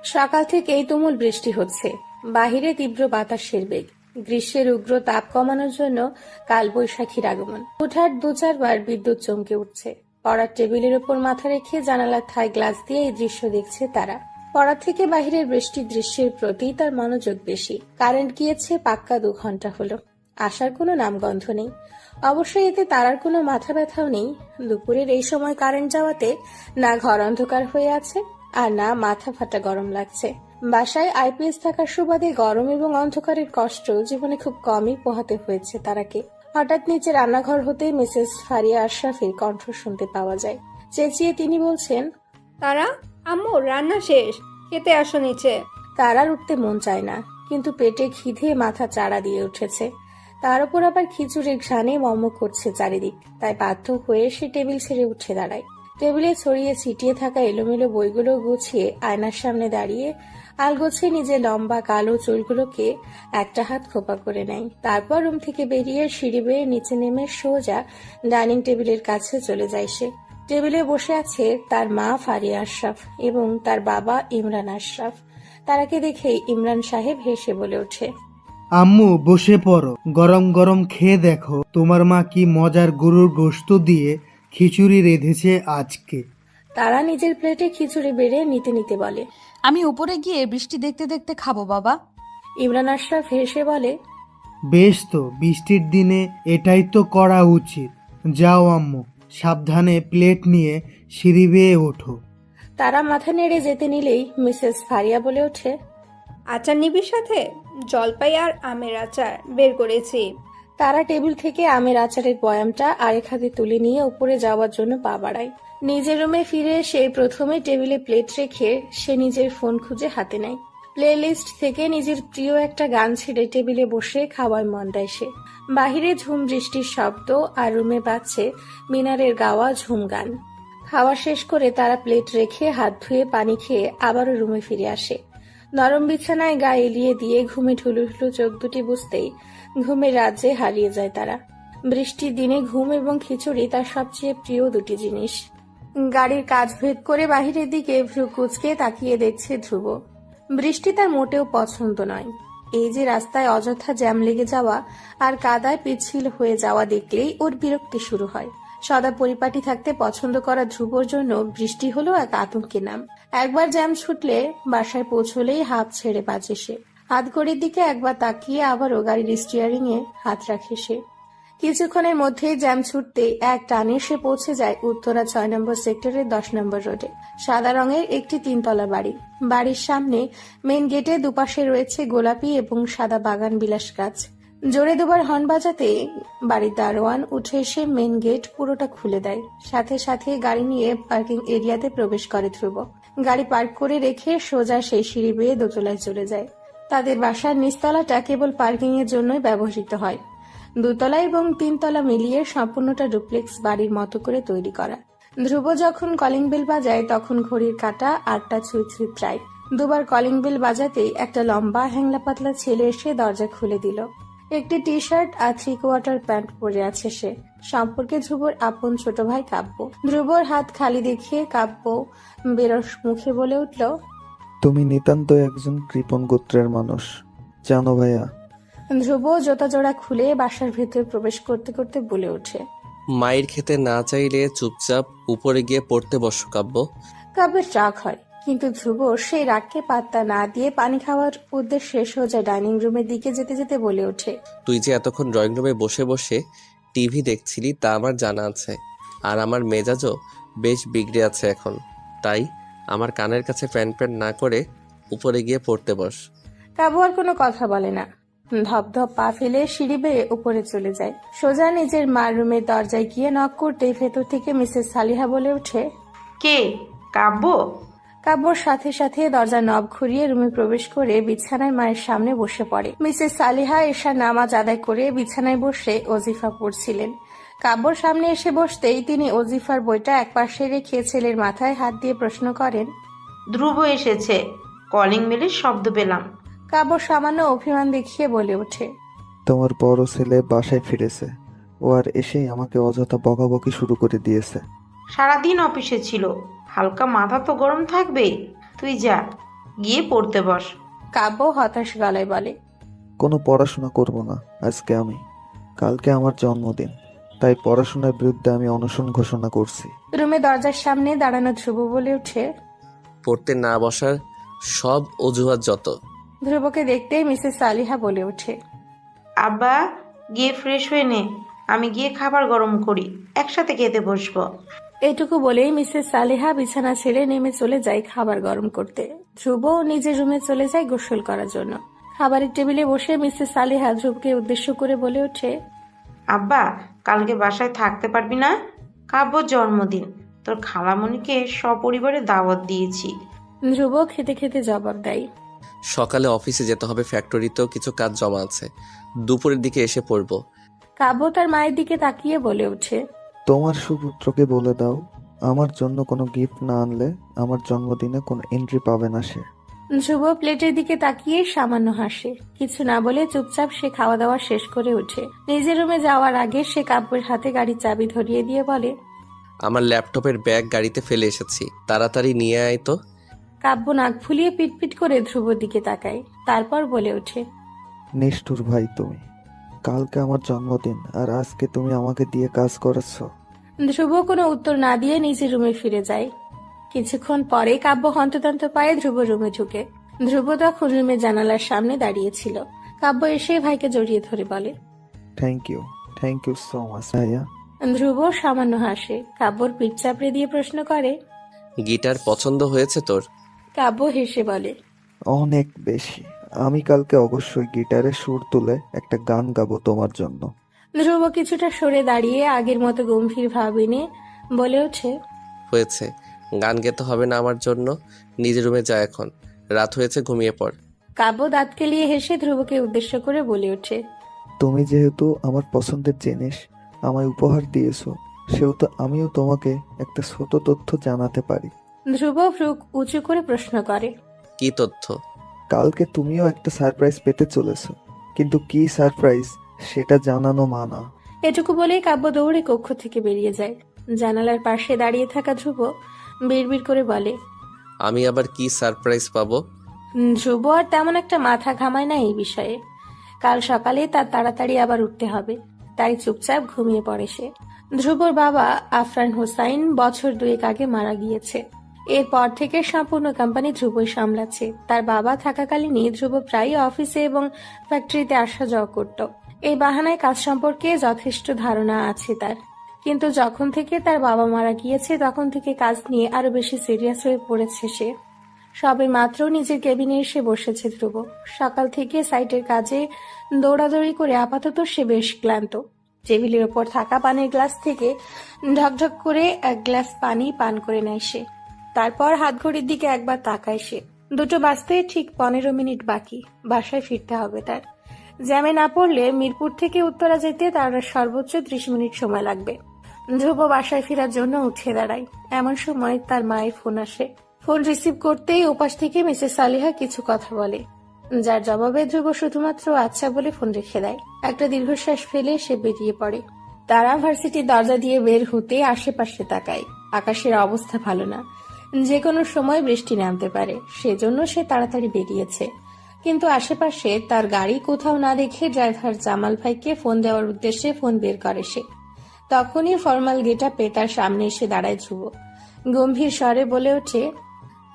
সকাল থেকেই তুমুল বৃষ্টি হচ্ছে। বাহিরে তীব্র বাতাসের বেগ। গ্রীষ্মের উগ্র তাপ কমানোর জন্য কালবৈশাখীর আগমন। হুটহাট দু চারবার বিদ্যুৎ চমকে উঠছে। পড়ার টেবিলের ওপর মাথা রেখে জানালার থায় গ্লাস দিয়ে এই দৃশ্য দেখছে তারা। পড়ার থেকে বাহিরের বৃষ্টির দৃশ্যের প্রতি তার মনোযোগ বেশি। কারেন্ট গিয়েছে পাক্কা 2 ঘন্টা হলো। আসার কোনো নামগন্ধ নেই। অবশ্যই এতে তারার কোনো মাথা ব্যথাও নেই। দুপুরের এই সময় কারেন্ট যাওয়াতে না ঘর অন্ধকার হয়ে আছে, আর না মাথা ফাটা গরম লাগছে। বাসায় আইপিএস থাকার সুবাদে গরম এবং অন্ধকারের কষ্ট জীবনে খুব কমই পোহাতে হয়েছে তারাকে। হঠাৎ নিচে রান্নাঘর হতে মিসেস ফারিয়া আশরাফের কণ্ঠ শুনতে পাওয়া যায়। চেঁচিয়ে তিনি বলছেন, তারা, আম্মু রান্না শেষ, খেতে আসো নিচে। তারার উঠতে মন চায় না, কিন্তু পেটে খিদে মাথা চাড়া দিয়ে উঠেছে। তার উপর আবার খিচুড়ির ঘ্রাণে মম করছে চারিদিক। তাই বাধ্য হয়ে সে টেবিল ছেড়ে উঠে দাঁড়ায়। টেবিলে ছড়িয়ে ছিটিয়ে থাকা এলোমেলো বইগুলো গুছিয়ে আয়নার সামনে দাঁড়িয়ে আলগোছে নিজের লম্বা কালো চুলগুলোকে একটা হাত খোপা করে নেয়। তারপর রুম থেকে বেরিয়ে সিঁড়ি বেয়ে নিচে নেমে সোজা ডাইনিং টেবিলের কাছে চলে যায় সে। টেবিলে বসে আছে তার মা ফারিয়া আশরাফ এবং তার বাবা ইমরান আশরাফ। তারাকে দেখেই ইমরান সাহেব হেসে বলে ওঠে, আম্মু বসে পড়ো, গরম গরম খেয়ে দেখো তোমার মা কি মজার গরুর গোশত দিয়ে খিচুড়ি রেঁধেছে আজকে। তারা নিজের প্লেটে খিচুড়ি বেড়ে নিতে নিতে বলে, আমি উপরে গিয়ে বৃষ্টি দেখতে দেখতে খাবো বাবা। ইমরান আশরাফ হেসে বলে, বেশ তো, বৃষ্টির দিনে এটাই তো করা উচিত। যাও আম্মু, সাবধানে প্লেট নিয়ে সিঁড়ি বেয়ে ওঠো। তারা মাথা নেড়ে যেতে নিলেই মিসেস ফারিয়া বলে ওঠে, আচার নিবি সাথে? জলপাই আর আমের আচার বের করেছি। তারা টেবিল থেকে আমের আচারের বয়ামটা আরেক হাতে তুলে নিয়ে উপরে যাওয়ার জন্য পা বাড়ায়। নিজের রুমে ফিরে সেই প্রথমে টেবিলে প্লেট রেখে সে নিজের ফোন খুঁজে হাতে নেয়। প্লে লিস্ট থেকে নিজের প্রিয় একটা গান ছেড়ে টেবিলে বসে খাওয়ায় মন দেয় সে। বাহিরে ঝুম বৃষ্টির শব্দ আর রুমে বাজছে মিনারের গাওয়া ঝুম গান। খাওয়া শেষ করে তারা প্লেট রেখে হাত ধুয়ে পানি খেয়ে আবারও রুমে ফিরে আসে। নরম বিছানায় গা এলিয়ে দিয়ে ঘুমে ঢুলু ঢুলু চোখ দুটি বুঝতেই ঘুমের রাজ্যে হারিয়ে যায় তারা। বৃষ্টির দিনে ঘুম এবং খিচুড়ি তার সবচেয়ে প্রিয় দুটি জিনিস। গাড়ির কাজ ভেদ করে বাহিরের দিকে ভ্রু কুচকে তাকিয়ে দেখছে ধ্রুব। বৃষ্টি তার মোটেও পছন্দ নয়। এই যে রাস্তায় অযথা জ্যাম লেগে যাওয়া আর কাদায় পিচ্ছিল হয়ে যাওয়া দেখলেই ওর বিরক্তি শুরু হয়। সদা পরিপাটি থাকতে পছন্দ করা ধ্রুবর জন্য বৃষ্টি হলো এক আতঙ্কের নাম। একবার জ্যাম ছুটলে বাসায় পৌঁছলেই হাফ ছেড়ে বাঁচে সে। হাত ঘড়ির দিকে একবার তাকিয়ে আবারও গাড়ির স্টিয়ারিং এ হাত রাখে সে। কিছুক্ষণের মধ্যেই জ্যাম ছুটতে এক টানে সে পৌঁছে যায় উত্তরা 6 নম্বর সেক্টরের 10 নম্বর রোডে। সাদা রঙের একটি 3 তলা বাড়ি। বাড়ির সামনে মেন গেটে দুপাশে রয়েছে গোলাপি এবং সাদা বাগান বিলাস গাছ। জোরে দুবার হর্ন বাজাতে বাড়ির দারোয়ান উঠে এসে মেন গেট পুরোটা খুলে দেয়। সাথে সাথে গাড়ি নিয়ে পার্কিং এরিয়াতে প্রবেশ করে ধ্রুব। গাড়ি পার্ক করে রেখে সোজা সেই সিঁড়ি বেয়ে দোতলায় চলে যায়। তাদের বাসার নিচতলাটা কেবল পার্কিং এর জন্যই ব্যবহৃত হয়। 2 তলা এবং 3 তলা মিলিয়ে সম্পূর্ণটা ডুপ্লেক্স বাড়ির মতো করে তৈরি করা। ধ্রুব যখন কলিং বেল বাজায় তখন ঘড়ির কাঁটা 8টা ছুঁই ছুঁই প্রায়। দুবার কলিং বেল বাজাতেই একটা লম্বা হ্যাংলা পাতলা ছেলে এসে দরজা খুলে দিল। একটি টি শার্ট আর 3/4 প্যান্ট পরে আছে সে। সম্পর্কে ধ্রুবর আপন ছোট ভাই কাব্য। ধ্রুবর হাত খালি দেখিয়ে কাব্য বেরস মুখে বলে উঠল, তুমি নিতান্ত একজন কৃপণ গোত্রের মানুষ, জানো ভাইয়া। ধ্রুব জোতা জোড়া খুলে বাসার ভেতরে প্রবেশ করতে করতে বলে ওঠে, মায়ের খেতে না চাইলে চুপচাপ উপরে গিয়ে পড়তে বসো কাব্য। কাব্যের রাগ হয়, কিন্তু ধ্রুব সেই রাগকে পাত্তা না দিয়ে পানি খাওয়ার উদ্দেশ্যে সোজা ডাইনিং রুমের দিকে যেতে যেতে বলে ওঠে, তুই যে এতক্ষণ ড্রয়িং রুমে বসে বসে টিভি দেখছিলি তা আমার জানা আছে, আর আমার মেজাজও বেশ বিগড়ে আছে এখন। তাই আমার কানের কাছে প্যান প্যান না করে উপরে গিয়ে পড়তে বস। কাব্য আর কোনো কথা বলে না। ধপধপ পা ফেলে সিঁড়ি বেয়ে উপরে চলে যায়। সোজা নিজের মার রুমের দরজায় গিয়ে নক করতে ভেতর থেকে মিসেস সালিহা বলে ওঠে, কে? কাব্য? কাব্যর সাথে সাথে দরজা নব ঘুরিয়ে রুমে প্রবেশ করে বিছানায় মায়ের সামনে বসে পড়ে। মিসেস সালিহা এশার নামাজ আদায় করে বিছানায় বসে ওজিফা পড়ছিলেন। কাব্যর সামনে এসে বসতেই তিনি ওজিফার বইটা একপাশে রেখে ছেলের মাথায় হাত দিয়ে প্রশ্ন করেন, ধ্রুব এসেছে, কলিং বেলের শব্দ পেলাম। কাব্য সামান্য অভিমান দেখিয়ে বলে ওঠে, তোমার বড় ছেলে বাসায় ফিরেছে, ও আর এসেই আমাকে অযথা বকাবকি শুরু করে দিয়েছে। সারাদিন অফিসে ছিল, হালকা মাথা তো গরম থাকবেই। তুই যা, গিয়ে পড়তে বস। কাব্য হতাশ গলায় বলে। কোনো পড়াশোনা করব না আজকে আমি। কালকে আমার জন্মদিন, তাই পড়াশোনার বিরুদ্ধে আমি অনশন ঘোষণা করছি। রুমে দরজার সামনে দাঁড়ানো ধ্রুব বলে ওঠে। পড়তে না বসার সব অজুহাত যত। ধ্রুবকে দেখতেই মিসেস সালিহা বলে ওঠে। আব্বা, গিয়ে ফ্রেশ হয়ে নে, আমি গিয়ে খাবার গরম করি, একসাথে খেতে বসবো। এটুকু বলেই মিসেস সালেহা বিছানা ছেড়ে নেমে চলে যায় খাবার গরম করতে। ধ্রুব নিজের রুমে চলে যায় গোসল করার জন্য। খাবারের টেবিলে বসে মিসেস সালেহা ধ্রুবকে উদ্দেশ্য করে বলে ওঠে। আব্বা, কালকে বাসায় থাকতে পারবি না? কাব্যর জন্মদিন, তোর খালামণিকে সপরিবারে দাওয়াত দিয়েছি। ধ্রুব খেতে খেতে জবাব দেয়। সকালে অফিসে যেতে হবে, ফ্যাক্টরিতেও কিছু কাজ জমা আছে, দুপুরের দিকে এসে পড়বো। কাব্য তার মায়ের দিকে তাকিয়ে বলে ওঠে। তোমার সুপুত্রকে বলে দাও আমার জন্য কোনো গিফট না আনলে আমার জন্মদিনে কোনো এন্ট্রি পাবে না সে। ধ্রুব প্লেটের দিকে তাকিয়ে সামান্য হাসে। কিছু না বলে চুপচাপ সে খাওয়া দাওয়া শেষ করে ওঠে। নিজের রুমে যাওয়ার আগে সে কাব্যের হাতে গাড়ির চাবি ধরিয়ে দিয়ে বলে। আমার ল্যাপটপের ব্যাগ গাড়িতে ফেলে এসেছি, তাড়াতাড়ি নিয়ে আয় তো। কাব্য নাক ফুলিয়ে পিটপিট করে ধ্রুবর দিকে তাকায়, তারপর বলে ওঠে। নিষ্ঠুর ভাই তুমি, কালকে আমার জন্মদিন আর আজকে তুমি আমাকে দিয়ে কাজ করাচ্ছ। ধ্রুব কোনো উত্তর না দিয়ে নিজের রুমে ফিরে যায়। কিছুক্ষণ পরে কাব্য হন্তদন্ত পায়ে ধ্রুব রুমে ঢুকে। ধ্রুব তখন রুমের জানালার সামনে দাঁড়িয়েছিল। কাব্য এসে ভাইকে জড়িয়ে ধরে বলে। থ্যাংক ইউ সো মাচ ভাইয়া। ধ্রুব সামান্য হাসে। কাব্যর পিঠ চাপড়ে দিয়ে প্রশ্ন করে। গিটার পছন্দ হয়েছে তোর? কাব্য হেসে বলে। অনেক বেশি। আমি কালকে অবশ্যই গিটারে সুর তুলে একটা গান গাবো তোমার জন্য। ধ্রুব কিছুটা সরে দাঁড়িয়ে আগের মতো গম্ভীর ভাব এনে বলে ওঠে। হয়েছে, গান গেতে হবে না আমার জন্য, নিজের রুমে যা, এখন রাত হয়েছে, ঘুমিয়ে পড়। কাব্য দাঁত কেলিয়ে হেসে ধ্রুবকে উদ্দেশ্য করে বলে ওঠে। তুমি যেহেতু আমার পছন্দের জিনিস আমায় উপহার দিয়েছো, সেহেতু আমিও তোমাকে একটা ছোট তথ্য জানাতে পারি। ধ্রুব ভ্রু উঁচু করে প্রশ্ন করে। কি তথ্য? কালকে তুমিও একটা সারপ্রাইজ পেতে চলেছো, কিন্তু কি সারপ্রাইজ সেটা জানানো মানা। এটুকু বলেই কাব্য দৌড়ে কক্ষ থেকে বেরিয়ে যায়। জানালার পাশে দাঁড়িয়ে থাকা ধ্রুব বিড়বিড় করে বলে। আমি আবার কি সারপ্রাইজ পাবো? ধ্রুব আর তেমন একটা মাথা ঘামায় না এই বিষয়ে। কাল সকালে তার তাড়াতাড়ি আবার উঠতে হবে, তাই চুপচাপ ঘুমিয়ে পড়ে সে। ধ্রুবর বাবা আফরান হোসাইন বছর 2 আগে মারা গিয়েছে। এরপর থেকে সম্পূর্ণ কোম্পানি ধ্রুবই সামলাচ্ছে। তার বাবা থাকাকালীনই ধ্রুব প্রায়ই অফিসে এবং ফ্যাক্টরিতে আসা যাওয়া করত। এই বাহানায় কাজ সম্পর্কে যথেষ্ট ধারণা আছে তার। কিন্তু যখন থেকে তার বাবা মারা গিয়েছে তখন থেকে কাজ নিয়ে আরো বেশি সিরিয়াস হয়ে পড়েছে সে। সবে মাত্র নিজের কেবিনে এসে বসেছে ধ্রুব। সকাল থেকে সাইটের কাজে দৌড়াদৌড়ি করে আপাতত সে বেশ ক্লান্ত। টেবিলের ওপর থাকা পানির গ্লাস থেকে ঢকঢক করে এক গ্লাস পানি পান করে নেয় সে। তারপর হাত ঘড়ির দিকে একবার তাকায় সে। 2টো বাজতে ঠিক 15 মিনিট বাকি। বাসায় ফিরতে হবে তার। জ্যামে না পড়লে মিরপুর থেকে উত্তরা যেতে তার সর্বোচ্চ 30 মিনিট সময় লাগবে। ধ্রুব বাসায় ফেরার জন্য উঠে দাঁড়ায়। এমন সময় তার মায়ের ফোন আসে। ফোন রিসিভ করতেই ওপাশ থেকে মিসেস সালিহা কিছু কথা বলে, যার জবাবে ধ্রুব শুধুমাত্র আচ্ছা বলে ফোন রেখে দেয়। একটা দীর্ঘশ্বাস ফেলে সে বেরিয়ে পড়ে। তারা ভার্সিটির দরজা দিয়ে বের হতে আশেপাশে তাকায়। আকাশের অবস্থা ভালো না, যে কোনো সময় বৃষ্টি নামতে পারে, সেজন্য সে তাড়াতাড়ি বেরিয়েছে। কিন্তু আশেপাশে তার গাড়ি কোথাও না দেখে ড্রাইভার জামাল ভাইকে ফোন দেওয়ার উদ্দেশ্যে ফোন বের করে সে। তখনই ফর্মাল গেটআপে তার সামনে এসে দাঁড়ায় ধ্রুব। গম্ভীর স্বরে বলে ওঠে।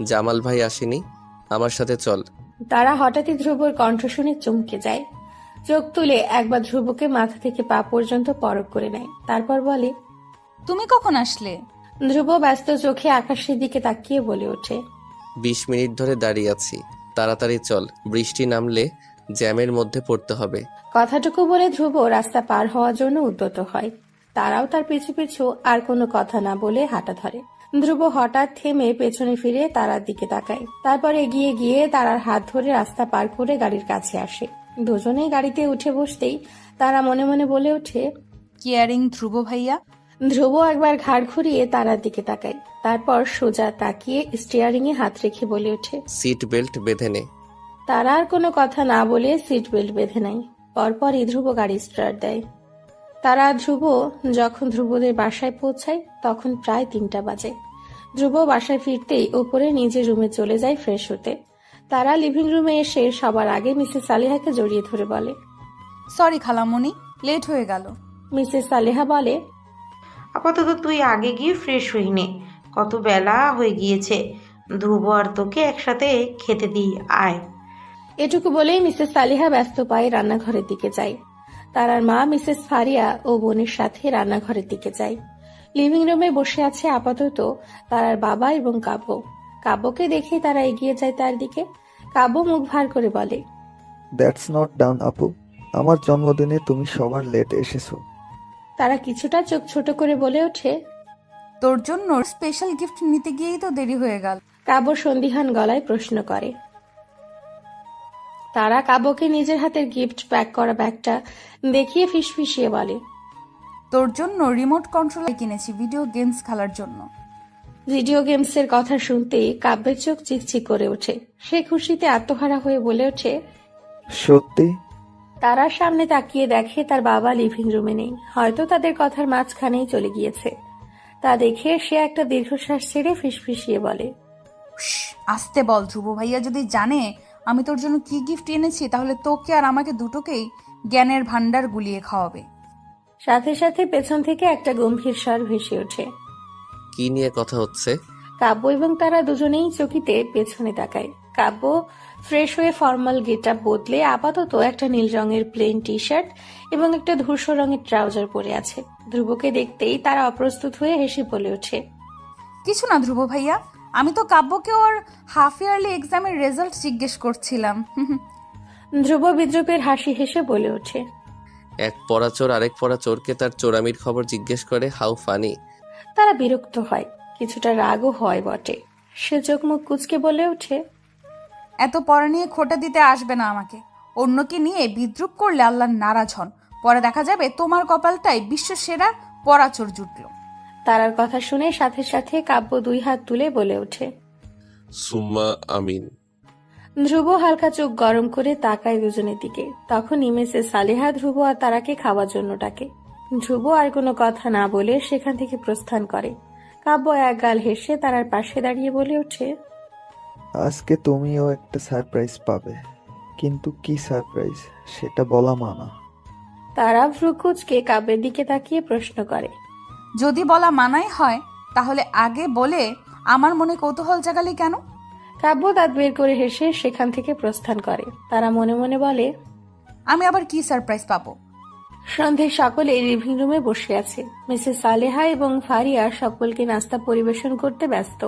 জামাল ভাই আসেনি, আমার সাথে চল। তারা হঠাৎই ধ্রুবর কণ্ঠ শুনে চমকে যায়। চোখ তুলে একবার ধ্রুবকে মাথা থেকে পা পর্যন্ত পরখ করে নেয়, তারপর বলে। তুমি কখন আসলে? ধ্রুব ব্যস্ত চোখে আকাশের দিকে তাকিয়ে বলে ওঠে। 20 মিনিট ধরে দাঁড়িয়ে আছি, তাড়াতাড়ি চল, বৃষ্টি নামলে জ্যামের মধ্যে পড়তে হবে। কথাটুকু বলে ধ্রুব রাস্তা পার হওয়ার জন্য উদ্যত হয়। তারাও তার পিছু পিছু আর কোনো কথা না বলে হাঁটা ধরে। ধ্রুব হঠাৎ থেমে পেছনে ফিরে তারার দিকে তাকায়। তারপর এগিয়ে গিয়ে তারার হাত ধরে রাস্তা পার করে গাড়ির কাছে আসে। দুজনেই গাড়িতে উঠে বসতেই তারা মনে মনে বলে ওঠে। কেয়ারিং ধ্রুব ভাইয়া। ধ্রুব একবার ঘাড় ঘুরিয়ে তারার দিকে তাকায়, তারপর সোজা তাকিয়ে স্টিয়ারিং এ হাত রেখে বলে ওঠে। সিট বেল্ট বেঁধে নে। তারা আর কোনো কথা না বলে সিট বেল্ট বেঁধে নেয়। পরপরই ধ্রুব গাড়ি স্টার্ট দেয়। তারা ধ্রুব যখন ধ্রুবদের বাসায় পৌঁছায় তখন প্রায় 3টা বাজে। ধ্রুব বাসায় ফিরতেই উপরে নিজের রুমে চলে যায় ফ্রেশ হতে। তারা লিভিং রুমে এসে সবার আগে মিসেস সালেহাকে জড়িয়ে ধরে বলে। সরি খালামণি, লেট হয়ে গেল। মিসেস সালেহা বলে, আপাতত তুই আগে গিয়ে ফ্রেশ হয়ে নে, কত বেলা হয়ে গিয়েছে। ধ্রুব আর তোকে একসাথে খেতে দিই, আয়। এটুকু বলেই মিসেস সালেহা ব্যস্ত পায়ে রান্নাঘরের দিকে যায়। তারার মা মিসেস ফারিয়া ও বোনের সাথে রান্নাঘরের দিকে যায়। লিভিং রুমে বসে আছে আপাতত তারার বাবা এবং কাব্য। কাব্যকে দেখে তারা এগিয়ে যায় তার দিকে। কাব্য মুখ ভার করে বলে, দ্যাটস নট ডাউন আপু, আমার জন্মদিনে তুমি সবার লেট এসেছো। তারা কিছুটা চোখ ছোট করে বলে ওঠে, তোর জন্য স্পেশাল গিফট নিতে গিয়েই তো দেরি হয়ে গেল। কাব্য সন্দিহান গলায় প্রশ্ন করে। তারা কাব্যকে নিজের হাতের গিফট প্যাক করা ব্যাগটা দেখিয়ে ফিসফিসিয়ে বলে, তোর জন্য রিমোট কন্ট্রোলার কিনেছি ভিডিও গেমস খেলার জন্য। ভিডিও গেমসের কথা শুনতেই কাব্যের চোখ চিকচিক করে ওঠে। সে খুশিতে আত্মহারা হয়ে বলে ওঠে। সত্যি? তারার সামনে তাকিয়ে দেখে তার বাবা লিভিং রুমে নেই, হয়তো তাদের কথার মাঝখানেই চলে গিয়েছে। তা দেখে সে একটা দীর্ঘশ্বাস ছেড়ে ফিসফিসিয়ে বলে, আসতে বল, ধ্রুব ভাইয়া যদি জানে আমি তোর জন্য কি গিফট এনেছি তাহলে তোকে আর আমাকে দুটোকেই জ্ঞানের ভান্ডার গুলিয়ে খাওয়াবে। সাথে সাথে পেছন থেকে একটা গম্ভীর স্বর ভেসে ওঠে। কি নিয়ে কথা হচ্ছে? কাব্য এবং তারা দুজনেই চকিতে পেছনে তাকায়। কাব্য ফ্রেশ হয়ে ফর্মাল গেটআপ বদলে আপাতত একটা নীল রঙের প্লেন টি শার্ট এবং একটা ধূসর রঙের ট্রাউজার পরে আছে। ধ্রুবকে দেখতেই তারা অপ্রস্তুত হয়ে হেসে বলে ওঠে, কিছু না ধ্রুব ভাইয়া, আমি তো কাব্যকে ওর হাফ ইয়ারলি এক্সামের রেজাল্ট জিজ্ঞেস করছিলাম। ধ্রুব বিদ্রুপের হাসি হেসে বলে ওঠে। এক পড়া চোর আরেক পড়া চোরকে তার চোরামির খবর জিজ্ঞেস করে, হাউ ফানি। তারা বিরক্ত হয়, কিছুটা রাগও হয় বটে। সে চোখ মুখ কুচকে বলে ওঠে, এত পড়া নিয়ে খোটা দিতে আসবে না আমাকে। অন্যকে নিয়ে বিদ্রুপ করলে আল্লাহ নারাজ হন, পরে দেখা যাবে তোমার কপালটাই বিশ্ব সেরা পড়াচোর জুটলো। তারার কথা শুনে সাথে সাথে কাব্য দুই হাত তুলে বলে ওঠে, সুম্মা আমিন। ধ্রুব হালকা চোখ গরম করে তাকায় দুজনের দিকে। তখনই মিসেস সালেহা ধ্রুব আর তারাকে খাওয়ার জন্য ডাকে। ধ্রুব আর কোনো কথা না বলে সেখান থেকে প্রস্থান করে। কাব্য একগাল হেসে তারার পাশে দাঁড়িয়ে বলে ওঠে, আজকে তুমিও একটা সারপ্রাইজ পাবে, কিন্তু কি সারপ্রাইজ সেটা বলা মানা। তারা ভ্রু কুঁচকে কাব্যের দিকে তাকিয়ে প্রশ্ন করে, যদি বলা মানাই হয় তাহলে আগে বলে আমার মনে কৌতূহল জাগালি কেন? কাব্য দাঁত বের করে হেসে সেখান থেকে প্রস্থান করে। তারা মনে মনে বলে, আমি আবার কি সারপ্রাইজ পাবো? সন্ধে সকলে লিভিং রুমে বসে আছে। মিসেস সালেহা এবং ফারিয়া সকলকে নাস্তা পরিবেশন করতে ব্যস্ত।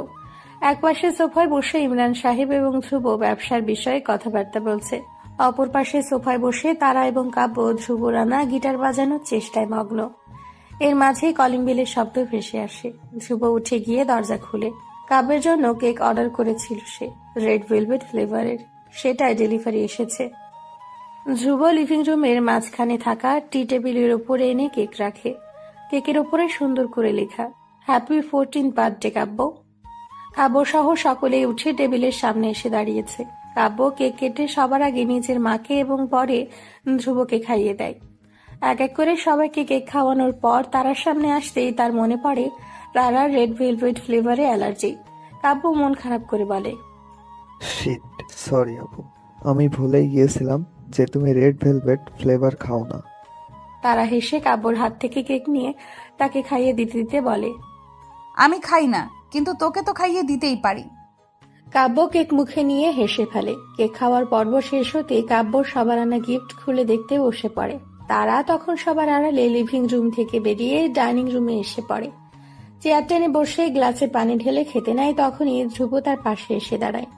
একপাশে সোফায় বসে ইমরান সাহেব এবং ধ্রুব ব্যবসার বিষয়ে কথাবার্তা বলছে। অপর পাশে সোফায় বসে তারা এবং কাব্য ধ্রুব রানা গিটার বাজানোর চেষ্টায় মগ্ন। এর মাঝেই কলিং বেলের শব্দ ভেসে আসে। ধ্রুব উঠে গিয়ে দরজা খুলে। কাব্যের জন্য কেক অর্ডার করেছিল সে, রেড ভেলভেট ফ্লেভারের। সেটাই ডেলিভারি এসেছে। ধ্রুব লিভিং রুমের মাঝখানে থাকা টি টেবিলের ওপরে এনে কেক রাখে। কেকের ওপরে সুন্দর করে লেখা, হ্যাপি 14th বার্থডে কাব্য। কাব্য সহ সকলেই উঠে টেবিলের সামনে এসে দাঁড়িয়েছে। কাব্য কেক কেটে সবার আগে নিজের মাকে এবং পরে ধ্রুবকে খাইয়ে দেয়। এক এক করে সবাইকে কেক খাওয়ানোর পর তারার সামনে আসতেই তার মনে পড়ে তারা রেড ভেলভেট ফ্লেভারে অ্যালার্জি। কাব্য মন খারাপ করে বলে, শিট, সরি আপু, আমি ভুলেই গিয়েছিলাম যে তুমি রেড ভেলভেট ফ্লেভার খাও না। তারা হেসে কাব্যর হাত থেকে কেক নিয়ে তাকে খাইয়ে দিতে দিতে বলে, আমি খাই না, কিন্তু তোকে তো খাইয়ে দিতেই পারি। কাব্য কেক মুখে নিয়ে হেসে ফেলে। কেক খাওয়ার পর্ব শেষ হতেই কাব্য সবার আনা গিফট খুলে দেখতে বসে পড়ে। তারা তখন সবার আড়ালে লিভিং রুম থেকে বেরিয়ে ডাইনিং রুমে এসে পড়ে। চেয়ার টেনে বসে গ্লাসে পানি ঢেলে খেতে নেয়। তখনই ধ্রুব তার পাশে এসে দাঁড়ায়।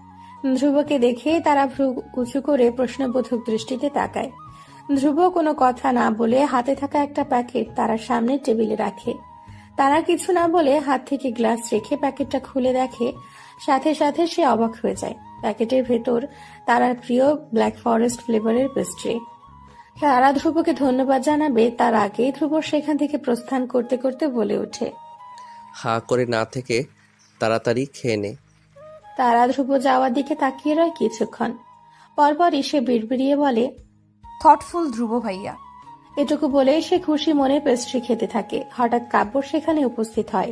ধ্রুবকে দেখে তারা ভ্রু উঁচু করে প্রশ্নবোধক দৃষ্টিতে তাকায়। ধ্রুব কোনো কথা না বলে হাতে থাকা একটা প্যাকেট তারার সামনে টেবিলে রাখে। তারা কিছু না বলে হাত থেকে গ্লাস রেখে প্যাকেটটা খুলে দেখে। সাথে সাথে সে অবাক হয়ে যায়। প্যাকেটের ভেতর তারার প্রিয় ব্ল্যাক ফরেস্ট ফ্লেভারের পেস্ট্রি। তারা ধ্রুবকে ধন্যবাদ জানাবে তার আগেই ধ্রুব সেখান থেকে প্রস্থান করতে করতে বলে ওঠে, হা করে না থেকে তাড়াতাড়ি খেয়ে নে। তারা ধ্রুব যাওয়ার দিকে তাকিয়ে রয় কিছুক্ষণ। পরপরই সে বিড়বিড়িয়ে বলে, থটফুল ধ্রুব ভাইয়া। এটুকু বলে সে খুশি মনে পেস্ট্রি খেতে থাকে। হঠাৎ কাব্য সেখানে উপস্থিত হয়।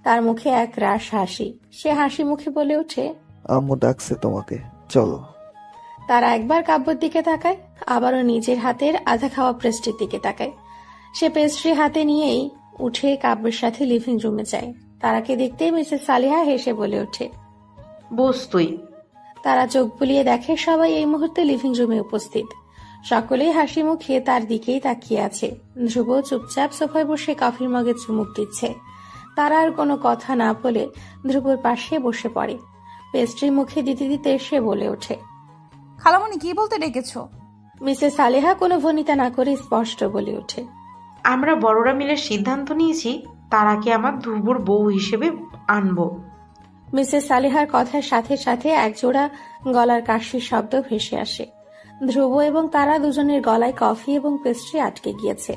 তার মুখে এক রাশ হাসি। সে হাসি মুখে বলে ওঠে, আম্মু ডাকছে তোমাকে, চলো। তারা একবার কাব্যর দিকে তাকায়, আবারও নিজের হাতের আধা খাওয়া পেস্ট্রির দিকে তাকায়। সে পেস্ট্রি হাতে নিয়েই উঠে কাব্যের সাথে লিভিং রুমে যায়। তারাকে দেখতেই মিসেস সালিহা হেসে বলে ওঠে, বস তুই। তারা চোখ বুলিয়ে দেখে সবাই এই মুহূর্তে লিভিং রুমে উপস্থিত। সকলেই হাসি মুখে তার দিকেই তাকিয়ে আছে। ধ্রুব চুপচাপ সোফায় বসে কফির মগে চুমুক দিচ্ছে। তারা আর কোনো কথা না বলে ধ্রুবর পাশে বসে পড়ে। পেস্ট্রি মুখে দিতে দিতে সে বলে ওঠে, খালামণি কি বলতে ডেকেছো? মিসেস সালেহা কোনো ভনিতা না করে স্পষ্ট বলে ওঠে, আমরা বড়রা মিলে সিদ্ধান্ত নিয়েছি তারাকে আমার ধ্রুবর বউ হিসেবে আনবো। মিসেস সালেহার কথার সাথে সাথে একজোড়া গলার কাশির শব্দ ভেসে আসে। ধ্রুব এবং তারা দুজনের গলায় কফি এবং পেস্ট্রি আটকে গিয়েছে।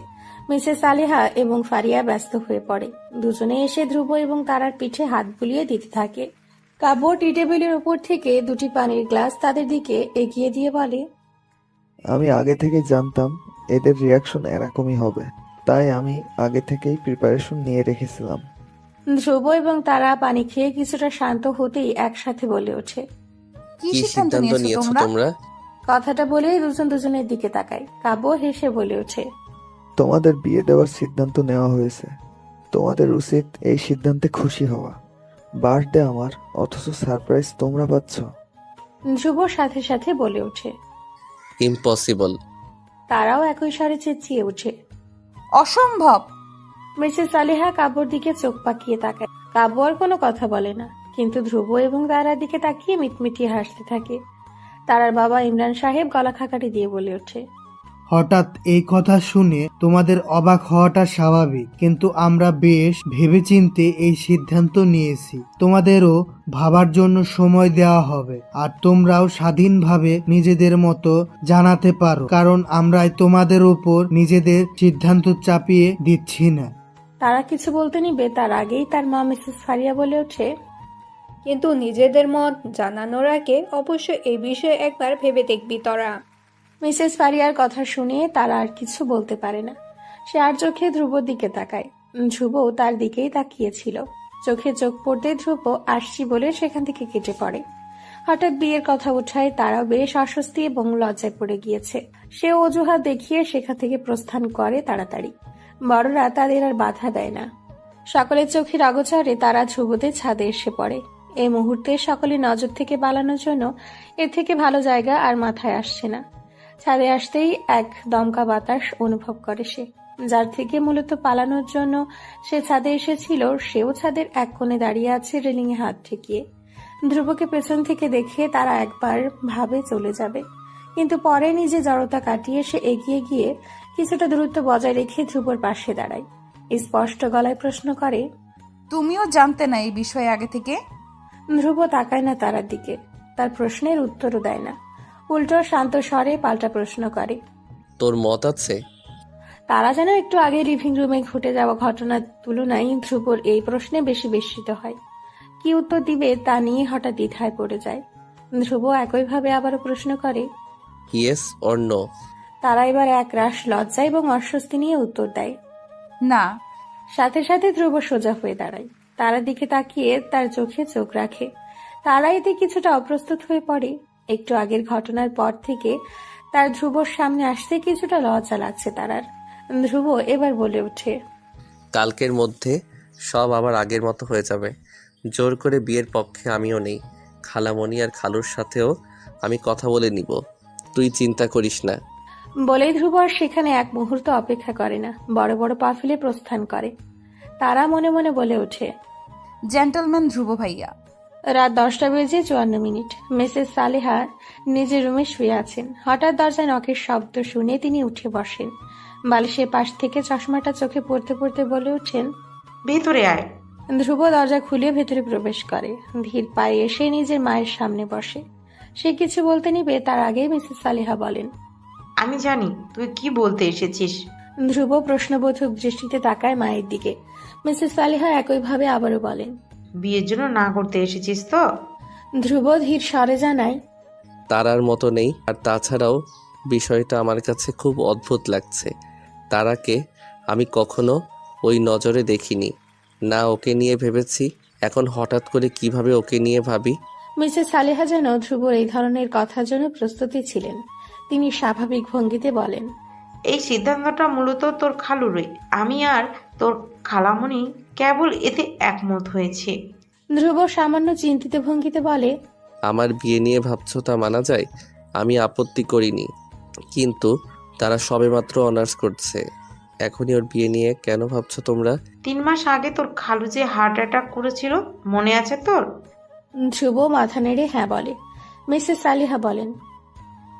মিসেস সালেহা এবং ফারিয়া ব্যস্ত হয়ে পড়ে। দুজনে এসে ধ্রুব এবং তারার পিঠে হাত বুলিয়ে দিতে থাকে। কাব্য টি টেবিলের উপর থেকে দুটি পানির গ্লাস তাদের দিকে এগিয়ে দিয়ে বলে, আমি আগে থেকেই জানতাম এদের রিয়াকশন এরকমই হবে, তাই আমি আগে থেকেই প্রিপারেশন নিয়ে রেখেছিলাম। ধ্রুব এবং তারা পানি খেয়ে কিছুটা শান্ত হতেই একসাথে বলে ওঠে, কি কি সিদ্ধান্ত সিদ্ধান্ত নিয়েছো নিয়েছো তোমরা? তোমরা? কথাটা বলেই দুজন দুজনের দিকে তাকায়। কাব্য হেসে বলে ওঠে, তোমাদের বিয়ে দেওয়ার সিদ্ধান্ত নেওয়া হয়েছে। তোমাদের উচিত এই সিদ্ধান্তে খুশি হওয়া। বার্থডে আমার, অথচ সারপ্রাইজ তোমরা পাচ্ছ। ধ্রুব সাথে সাথে বলে ওঠে। ইম্পসিবল। তারাও একই স্বরে চেঁচিয়ে ওঠে। অসম্ভব। মিসেস সালেহা কাব্যর দিকে চোখ পাকিয়ে তাকায়। কাব্য আর কোনো কথা বলে না, কিন্তু ধ্রুব এবং তারার দিকে তাকিয়ে মিটমিটিয়ে হাসতে থাকে। তারার বাবা ইমরান সাহেব গলা খাকারি দিয়ে বলে ওঠে, হঠাৎ এই কথা শুনে তোমাদের অবাক হওয়াটা স্বাভাবিক, কিন্তু আমরা বেশ ভেবেচিন্তে এই সিদ্ধান্ত নিয়েছি। তোমাদেরও ভাবার জন্য সময় দেওয়া হবে, আর তোমরাও স্বাধীনভাবে নিজেদের মতো জানাতে পারো, কারণ আমরাই তোমাদের উপর নিজেদের সিদ্ধান্ত চাপিয়ে দিচ্ছি না। তারা কিছু বলতে নিবে তার আগেই তার মা মিসেস ফারিয়া বলে ওঠে, কিন্তু নিজেদের মত জানানোর আগে অবশ্যই এই বিষয়ে একবার ভেবে দেখবি তোরা। মিসেস ফারিয়ার কথা শুনে তারা আর কিছু বলতে পারে না। সে আর চোখে ধ্রুবর দিকে তাকায়। ধ্রুব তার দিকেই তাকিয়েছিল। চোখে চোখ পড়তে ধ্রুব আসছি বলে সেখান থেকে কেটে পড়ে। হঠাৎ বিয়ের কথা উঠায় তারাও বেশ অস্বস্তি এবং লজ্জায় পড়ে গিয়েছে। সে অজুহাত দেখিয়ে সেখান থেকে প্রস্থান করে তাড়াতাড়ি। বড়রা তাদের আর বাধা দেয় না। সকলের চোখের অগোচরে তারা ধ্রুবদের ছাদে এসে পড়ে। এই মুহূর্তে সকলের নজর থেকে পালানোর জন্য এর থেকে ভালো জায়গা আর মাথায় আসছে না। ছাদে আসতেই এক দমকা বাতাস অনুভব করে সে, যার থেকে মূলত পালানোর জন্য সে ছাদে এসেছিল। সেও ছাদের এক কোণে দাঁড়িয়ে আছে রেলিং এ হাত ঠেকিয়ে। ধ্রুবকে পেছন থেকে দেখে তারা একবার ভাবে চলে যাবে, কিন্তু পরে নিজে জড়তা কাটিয়ে সে এগিয়ে গিয়ে কিছুটা দূরত্ব বজায় রেখে ধ্রুবর পাশে দাঁড়ায়। স্পষ্ট গলায় প্রশ্ন করে, তুমিও জানতে না এই বিষয়ে আগে থেকে? ধ্রুব তাকায় না তারার দিকে, তার প্রশ্নের উত্তরও দেয় না। উল্টো শান্ত স্বরে পাল্টা প্রশ্ন করে, তোর মত আছে? তারা যেন একটু আগে লিভিং রুমে ঘটে যাওয়া ঘটনার তুলনায় ধ্রুবর এই প্রশ্নে বেশি বিস্মিত হয়। কি উত্তর দিবে তা নিয়ে হঠাৎ দ্বিধায় পড়ে যায়। ধ্রুব একইভাবে আবারও প্রশ্ন করে। Yes or no? তারা এবার এক রাশ লজ্জা এবং অস্বস্তি নিয়ে উত্তর দেয়, না। সাথে সাথে ধ্রুব সোজা হয়ে দাঁড়ায়। তারার দিকে তাকিয়ে তার চোখে চোখ রাখে। তারা এতে কিছুটা অপ্রস্তুত হয়ে পড়ে। একটু আগের ঘটনার পর থেকে তার ধ্রুবর সামনে আসতে কিছুটা লজ্জা লাগছে তারার। ধ্রুব এবার বলে ওঠে, কালকের মধ্যে সব আবার আগের মতো হয়ে যাবে। জোর করে বিয়ের পক্ষে আমিও নেই। খালামণি আর খালুর সাথেও আমি কথা বলে নিব, তুই চিন্তা করিস না। বলেই ধ্রুব আর সেখানে এক মুহূর্ত অপেক্ষা করে না, বড় বড় পা ফেলে প্রস্থান করে। তারা মনে মনে বলে ওঠে, জেন্টলম্যান ধ্রুব ভাইয়া। রাত 10:54। মিসেস সালেহা নিজের রুমে শুয়ে আছেন। হঠাৎ দরজায় নখের শব্দ শুনে তিনি উঠে বসেন। বালিশের পাশ থেকে চশমাটা চোখে পড়তে পড়তে বলে ওঠেন, ভেতরে আয়। ধ্রুব দরজা খুলে ভেতরে প্রবেশ করে। ধীর পায়ে এসে নিজের মায়ের সামনে বসে। সে কিছু বলতে নিবে তার আগে মিসেস সালেহা বলেন, আমি জানি তুই কি বলতে এসেছিস। ধ্রুব প্রশ্নবোধক দৃষ্টিতে তাকায় মায়ের দিকে। মিসেস সালেহা একইভাবে আবারও বলেন, বিয়ের জন্য না করতে এসেছিস তো? ধ্রুব ধীর স্বরে জানায়, তারার মতো নেই। আর তাছাড়াও বিষয়টা আমার কাছে খুব অদ্ভুত লাগছে। তারাকে আমি কখনো ওই নজরে দেখিনি, না ওকে নিয়ে ভেবেছি। এখন হঠাৎ করে কিভাবে ওকে নিয়ে ভাবি। মিসেস সালেহা যেন ধ্রুবর এই ধরনের কথার জন্য প্রস্তুতি ছিলেন। তিনি স্বাভাবিক ভঙ্গিতে বলেন, এই সিদ্ধান্তটা মূলত তোর খালুরই। আমি আর তোর খালামণি কেবল এতে একমত হয়েছে। ধ্রুব সামান্য চিন্তিত ভঙ্গিতে বলে, আমার বিয়ে নিয়ে ভাবছো তা মানা যায়, আমি আপত্তি করিনি, কিন্তু তারা সবেমাত্র অনার্স করছে, এখনই ওর বিয়ে নিয়ে কেন ভাবছো তোমরা? 3 মাস আগে তোর খালু যে হার্ট অ্যাটাক করেছিল, মনে আছে তোর? ধ্রুব মাথা নেড়ে হ্যাঁ বলে। মিসেস সালেহা বলেন,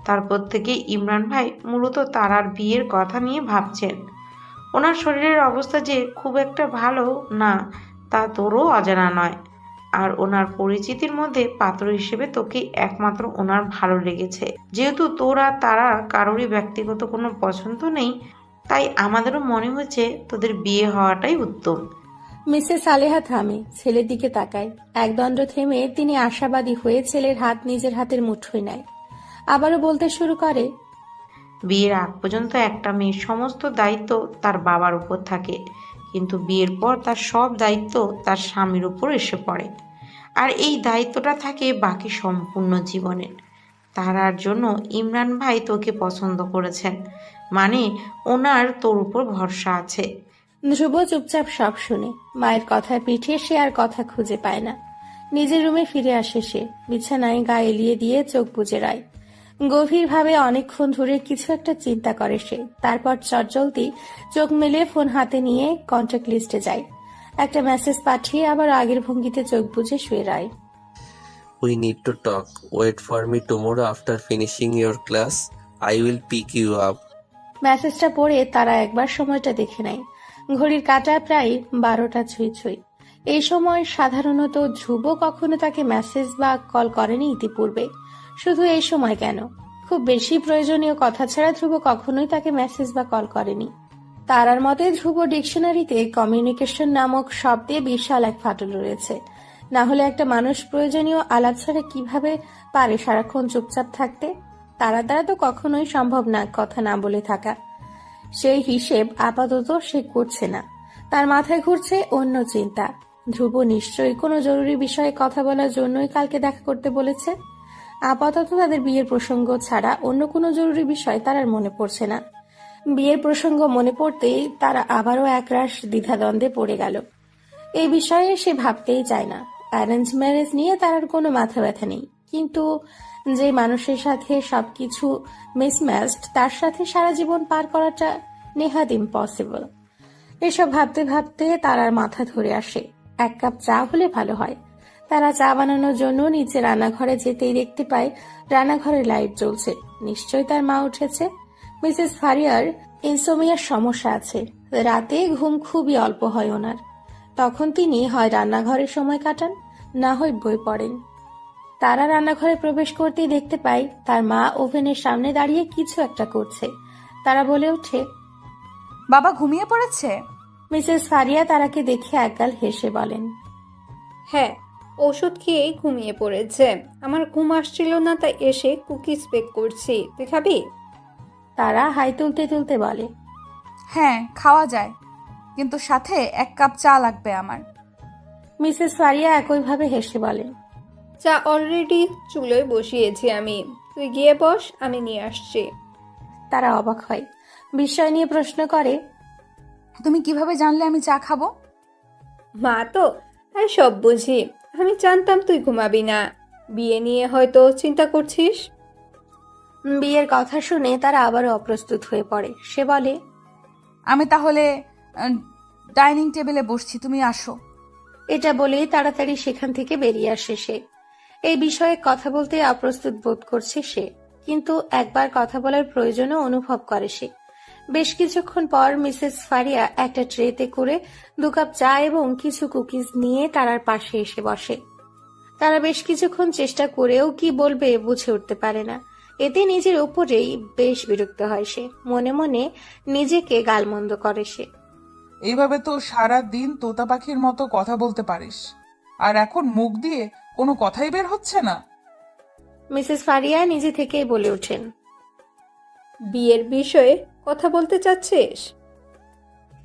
তারপর থেকে ইমরান ভাই মূলত তারার বিয়ের কথা নিয়ে ভাবছেন। ওনার শরীরের অবস্থা যে খুব একটা ভালো না তা তোরও অজানা নয়। আর ওনার পরিচিতির মধ্যে পাত্র হিসেবে তোকে একমাত্র ওনার ভালো লেগেছে। যেহেতু তোর আর তারার কারোরই ব্যক্তিগত কোনো পছন্দ নেই, তাই আমাদেরও মনে হচ্ছে তোদের বিয়ে হওয়াটাই উত্তম। মিসেস সালেহা থামে, ছেলের দিকে তাকায়। একদণ্ড থেমে তিনি আশাবাদী হয়ে ছেলের হাত নিজের হাতের মুঠোয় নেয়। আবারও বলতে শুরু করে, বিয়ের আগ পর্যন্ত একটা মেয়ের সমস্ত দায়িত্ব তার বাবার উপর থাকে, কিন্তু বিয়ের পর তার সব দায়িত্ব তার স্বামীর উপর এসে পড়ে। আর এই দায়িত্বটা থাকে বাকি সম্পূর্ণ জীবনের। তারার জন্য ইমরান ভাই তোকে পছন্দ করেছেন, মানে ওনার তোর উপর ভরসা আছে। ধ্রুব চুপচাপ সব শুনে। মায়ের কথার পিঠে সে আর কথা খুঁজে পায় না। নিজের রুমে ফিরে আসে সে। বিছানায় গা এলিয়ে দিয়ে চোখ বুজে রায়। গভীরভাবে অনেকক্ষণ ধরে কিছু একটা চিন্তা করে সে। তারপর চটজলদি চোখ মেলে ফোন হাতে নিয়ে কন্ট্যাক্ট লিস্টে যায়। একটা মেসেজ পাঠিয়ে আবার আগের ভঙ্গিতে চোখ বুজে শুয়ে রায়। We need to talk, wait for me tomorrow after finishing your class, I will pick you up. মেসেজটা পড়ে তারা একবার সময়টা দেখে নেয়। ঘড়ির কাঁটা প্রায় 12টা ছুঁই ছুঁই। এই সময় সাধারণত ধ্রুব কখনো তাকে মেসেজ বা কল করেনি ইতিপূর্বে। শুধু এই সময় কেন, খুব বেশি প্রয়োজনীয় কথা ছাড়া ধ্রুব কখনোই তাকে মেসেজ বা কল করেনি। তারার মতে ধ্রুব ডিকশনারিতে কমিউনিকেশন নামক শব্দে বিশাল এক ফাটল রয়েছে। না হলে একটা মানুষ প্রয়োজনীয় আলাপ ছাড়া কিভাবে পারে সারাক্ষণ চুপচাপ থাকতে? তারা দ্বারা তো কখনোই সম্ভব না কথা না বলে থাকা। সেই হিসেব আপাতত সে করছে না। তার মাথায় ঘুরছে অন্য চিন্তা। ধ্রুব নিশ্চয়ই কোনো জরুরি বিষয়ে কথা বলার জন্যই কালকে দেখা করতে বলেছে। আপাতত তাদের বিয়ের প্রসঙ্গ ছাড়া অন্য কোনো জরুরি বিষয় তার আর মনে পড়ছে না। বিয়ের প্রসঙ্গ মনে পড়তেই তারা আবারও একরাশ দ্বিধাদ্বন্দ্বে পড়ে গেল। এই বিষয়ে সে ভাবতেই চায় না। অ্যারেঞ্জ ম্যারেজ নিয়ে তার আর কোনো মাথা ব্যথা নেই, কিন্তু যে মানুষের সাথে সবকিছু মিসম্যাচড তার সাথে সারা জীবন পার করাটা নেহাত ইম্পসিবল। এসব ভাবতে ভাবতে তারার মাথা ধরে আসে। 1 কাপ চা হলে ভালো হয়। তারা চা বানানোর জন্য নিচে রান্নাঘরে যেতেই দেখতে পায় রান্নাঘরে লাইট জ্বলছে। নিশ্চয়ই তার মা উঠেছে। মিসেস ফারিয়ার ইনসোমিয়ার সমস্যা আছে। রাতে ঘুম খুবই অল্প হয় ওনার। তখন তিনি হয় রান্নাঘরে সময় কাটান, না হয় বই পড়েন। তারা রান্নাঘরে প্রবেশ করতেই দেখতে পায় তার মা ওভেনের সামনে দাঁড়িয়ে কিছু একটা করছে। তারা বলে ওঠে, বাবা ঘুমিয়ে পড়েছে? মিসেস ফারিয়া তারাকে দেখে একগাল হেসে বলেন, হ্যাঁ, ওষুধ খেয়েই ঘুমিয়ে পড়েছে। আমার ঘুম আসছিল না, তাই এসে কুকিজ বেক করছি, তুই খাবি? তারা হাই তুলতে তুলতে বলে, হ্যাঁ খাওয়া যায়, কিন্তু সাথে 1 কাপ চা লাগবে আমার। মিসেস ফারিয়া একইভাবে হেসে বলেন, চা অলরেডি চুলোয় বসিয়েছি আমি, তুই গিয়ে বস, আমি নিয়ে আসছি। তারা অবাক হয়। বিস্ময় নিয়ে প্রশ্ন করে, তুমি কিভাবে জানলে আমি চা খাবো? মা তো তাই সব বুঝি। আমি জানতাম তুই ঘুমাবি না, বিয়ে নিয়ে হয়তো চিন্তা করছিস। বিয়ের কথা শুনে তারা আবারও অপ্রস্তুত হয়ে পড়ে। সে বলে, আমি তাহলে ডাইনিং টেবিলে বসছি, তুমি আসো। এটা বলেই তাড়াতাড়ি সেখান থেকে বেরিয়ে আসে সে। এই বিষয়ে কথা বলতে অপ্রস্তুত বোধ করছে সে, কিন্তু একবার কথা বলার প্রয়োজনও অনুভব করে সে। বেশ কিছুক্ষণ পর মিসেস ফারিয়া একটা ট্রেতে করে 2 কাপ চা এবং কিছু কুকিজ নিয়ে তারার পাশে এসে বসে। তারা বেশ কিছুক্ষণ চেষ্টা করেও কি বলবে বুঝে উঠতে পারে না। এতে নিজের উপরেই বেশ বিরক্ত হয় সে। মনে মনে নিজেকে গালমন্দ করে সে। এইভাবে তো সারা দিন তোতা পাখির মতো কথা বলতে পারিস, আর এখন মুখ দিয়ে কোনো কথাই বের হচ্ছে না। মিসেস ফারিয়া নিজে থেকেই বলে ওঠেন, বিয়ের বিষয়ে কথা বলতে চাচ্ছিস?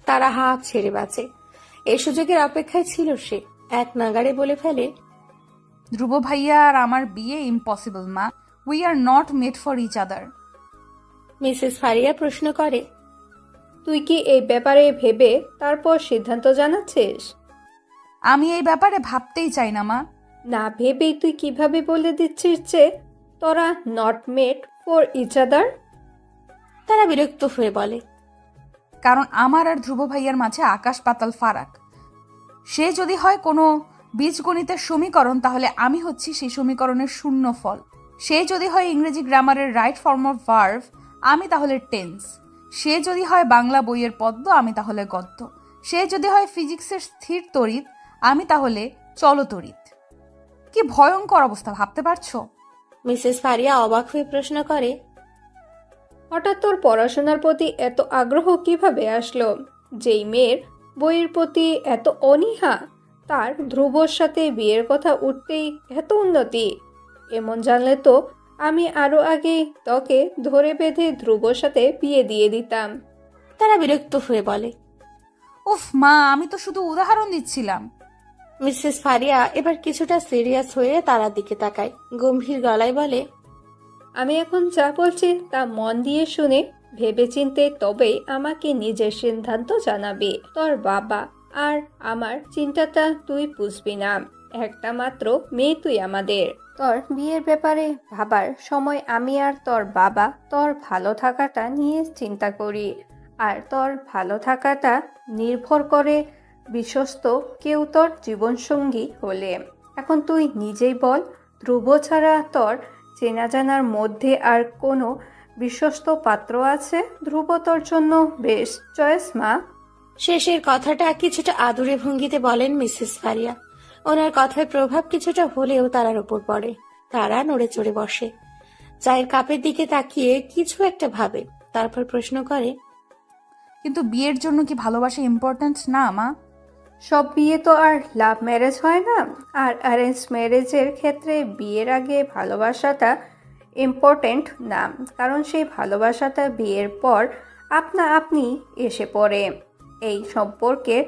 তারা হাত ছেড়ে বাঁচে। এই সুযোগের অপেক্ষায় ছিল সে। এক নাগাড়ে বলে ফেলে, ধ্রুব ভাইয়া আর আমার বিয়ে ইম্পসিবল মা। We are not made for each other. Mrs Faria প্রশ্ন করে। তুই কি এই ব্যাপারে ভেবে তারপর সিদ্ধান্ত জানাচ্ছিস? আমি এই ব্যাপারে ভাবতেই চাই না মা। না ভেবেই তুই কিভাবে বলে দিচ্ছিস যে তোরা not made for each other? তারা বিরক্ত হয়ে বলে। কারণ আমার আর ধ্রুব ভাইয়ার মাঝে আকাশ পাতাল ফারাক। সে যদি হয় কোনো বীজগণিতের সমীকরণ, তাহলে আমি হচ্ছি সেই সমীকরণের শূন্য ফল। সে যদি হয় ইংরেজি গ্রামারের রাইট ফর্ম অফ ভার্ভ, আমি তাহলে টেন্স। সে যদি হয় বাংলা বইয়ের পদ্য, আমি তাহলে গদ্য। সে যদি হয় ফিজিক্সের স্থির তড়িৎ, আমি তাহলে চলতড়িৎ। কি ভয়ঙ্কর অবস্থা, ভাবতে পারছো? মিসেস ফারিয়া অবাক হয়ে প্রশ্ন করে। হঠাৎ তোর পড়াশোনার প্রতি এত আগ্রহ কিভাবে আসলো? যেই মেয়ের বইয়ের প্রতি এত অনীহা, তার ধ্রুবর সাথে বিয়ের কথা উঠতেই এত উন্নতি। এমন জানলে তো আমি আরো আগে তোকে ধরে বেঁধে ধ্রুবর সাথে বিয়ে দিয়ে দিতাম। তারা বিরক্ত হয়ে বলে। উফ মা, আমি তো শুধু উদাহরণ দিচ্ছিলাম। মিসেস ফারিয়া এবার কিছুটা সিরিয়াস হয়ে তারার দিকে তাকায়, গম্ভীর গলায় বলে। আমি এখন যা বলছি তা মন দিয়ে শুনে ভেবেচিন্তে তবেই আমাকে নিজের সিদ্ধান্ত জানাবি। তোর বাবা আর আমার চিন্তাটা তুই বুঝবি না। একটা মাত্র মেয়ে তুই আমাদের। তোর বিয়ের ব্যাপারে ভাবার সময় আমি আর তোর বাবা তোর ভালো থাকাটা নিয়ে চিন্তা করি। আর তোর ভালো থাকাটা নির্ভর করে বিশ্বস্ত কেউ তোর জীবনসঙ্গী হলে। এখন তুই নিজেই বল, ধ্রুব ছাড়া তোর চেনা জানার মধ্যে আর কোনো বিশ্বস্ত পাত্র আছে? ধ্রুব তোর জন্য বেশ চয়েস মা। শেষের কথাটা কিছুটা আদুরে ভঙ্গিতে বলেন মিসেস ফারিয়া। ওনার কথার প্রভাব কিছুটা হলেও তারার উপর পড়ে। তারা নড়ে চড়ে বসে, চায়ের কাপের দিকে তাকিয়ে কিছু একটা ভাবে, তারপর প্রশ্ন করে। কিন্তু বিয়ের জন্য কি ভালোবাসা ইম্পর্ট্যান্ট না মা? সব বিয়ে তো আর লাভ ম্যারেজ হয় না। আর অ্যারেঞ্জ ম্যারেজের ক্ষেত্রে বিয়ের আগে ভালোবাসাটা ইম্পর্টেন্ট না, কারণ সেই ভালোবাসাটা বিয়ের পর আপনা আপনি এসে পড়ে। এই সম্পর্কের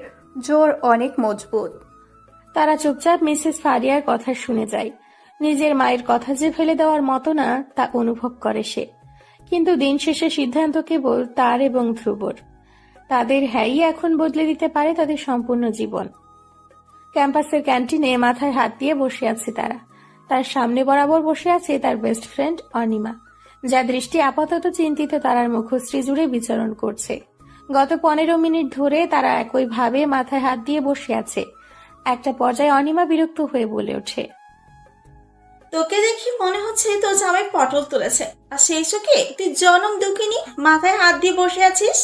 জোর অনেক মজবুত। তারা চুপচাপ মিসেস ফারিয়ার কথা শুনে যায়। নিজের মায়ের কথা যে ফেলে দেওয়ার মতো না তা অনুভব করে সে। কিন্তু দিন শেষে সিদ্ধান্ত কেবল তার এবং ধ্রুবর। তাদের হ্যাঁই এখন বদলে দিতে পারে তাদের সম্পূর্ণ জীবন। ক্যাম্পাসের ক্যান্টিনে মাথায় হাত দিয়ে বসে আছে তারা। তার সামনে বরাবর বসে আছে তার বেস্ট ফ্রেন্ড অনিমা, যা দৃষ্টি আপাতত চিন্তিত তারার মুখশ্রী জুড়ে বিচরণ করছে। গত 15 মিনিট ধরে তারা একইভাবে মাথায় হাত দিয়ে বসে আছে। একটা পর্যায়ে অনিমা বিরক্ত হয়ে বলে ওঠে। তোকে দেখি মনে হচ্ছে তোর জামাই পটল তুলেছে, আর সেই চোখে তুই জনম দুঃখিনী মাথায় হাত দিয়ে বসে আছিস।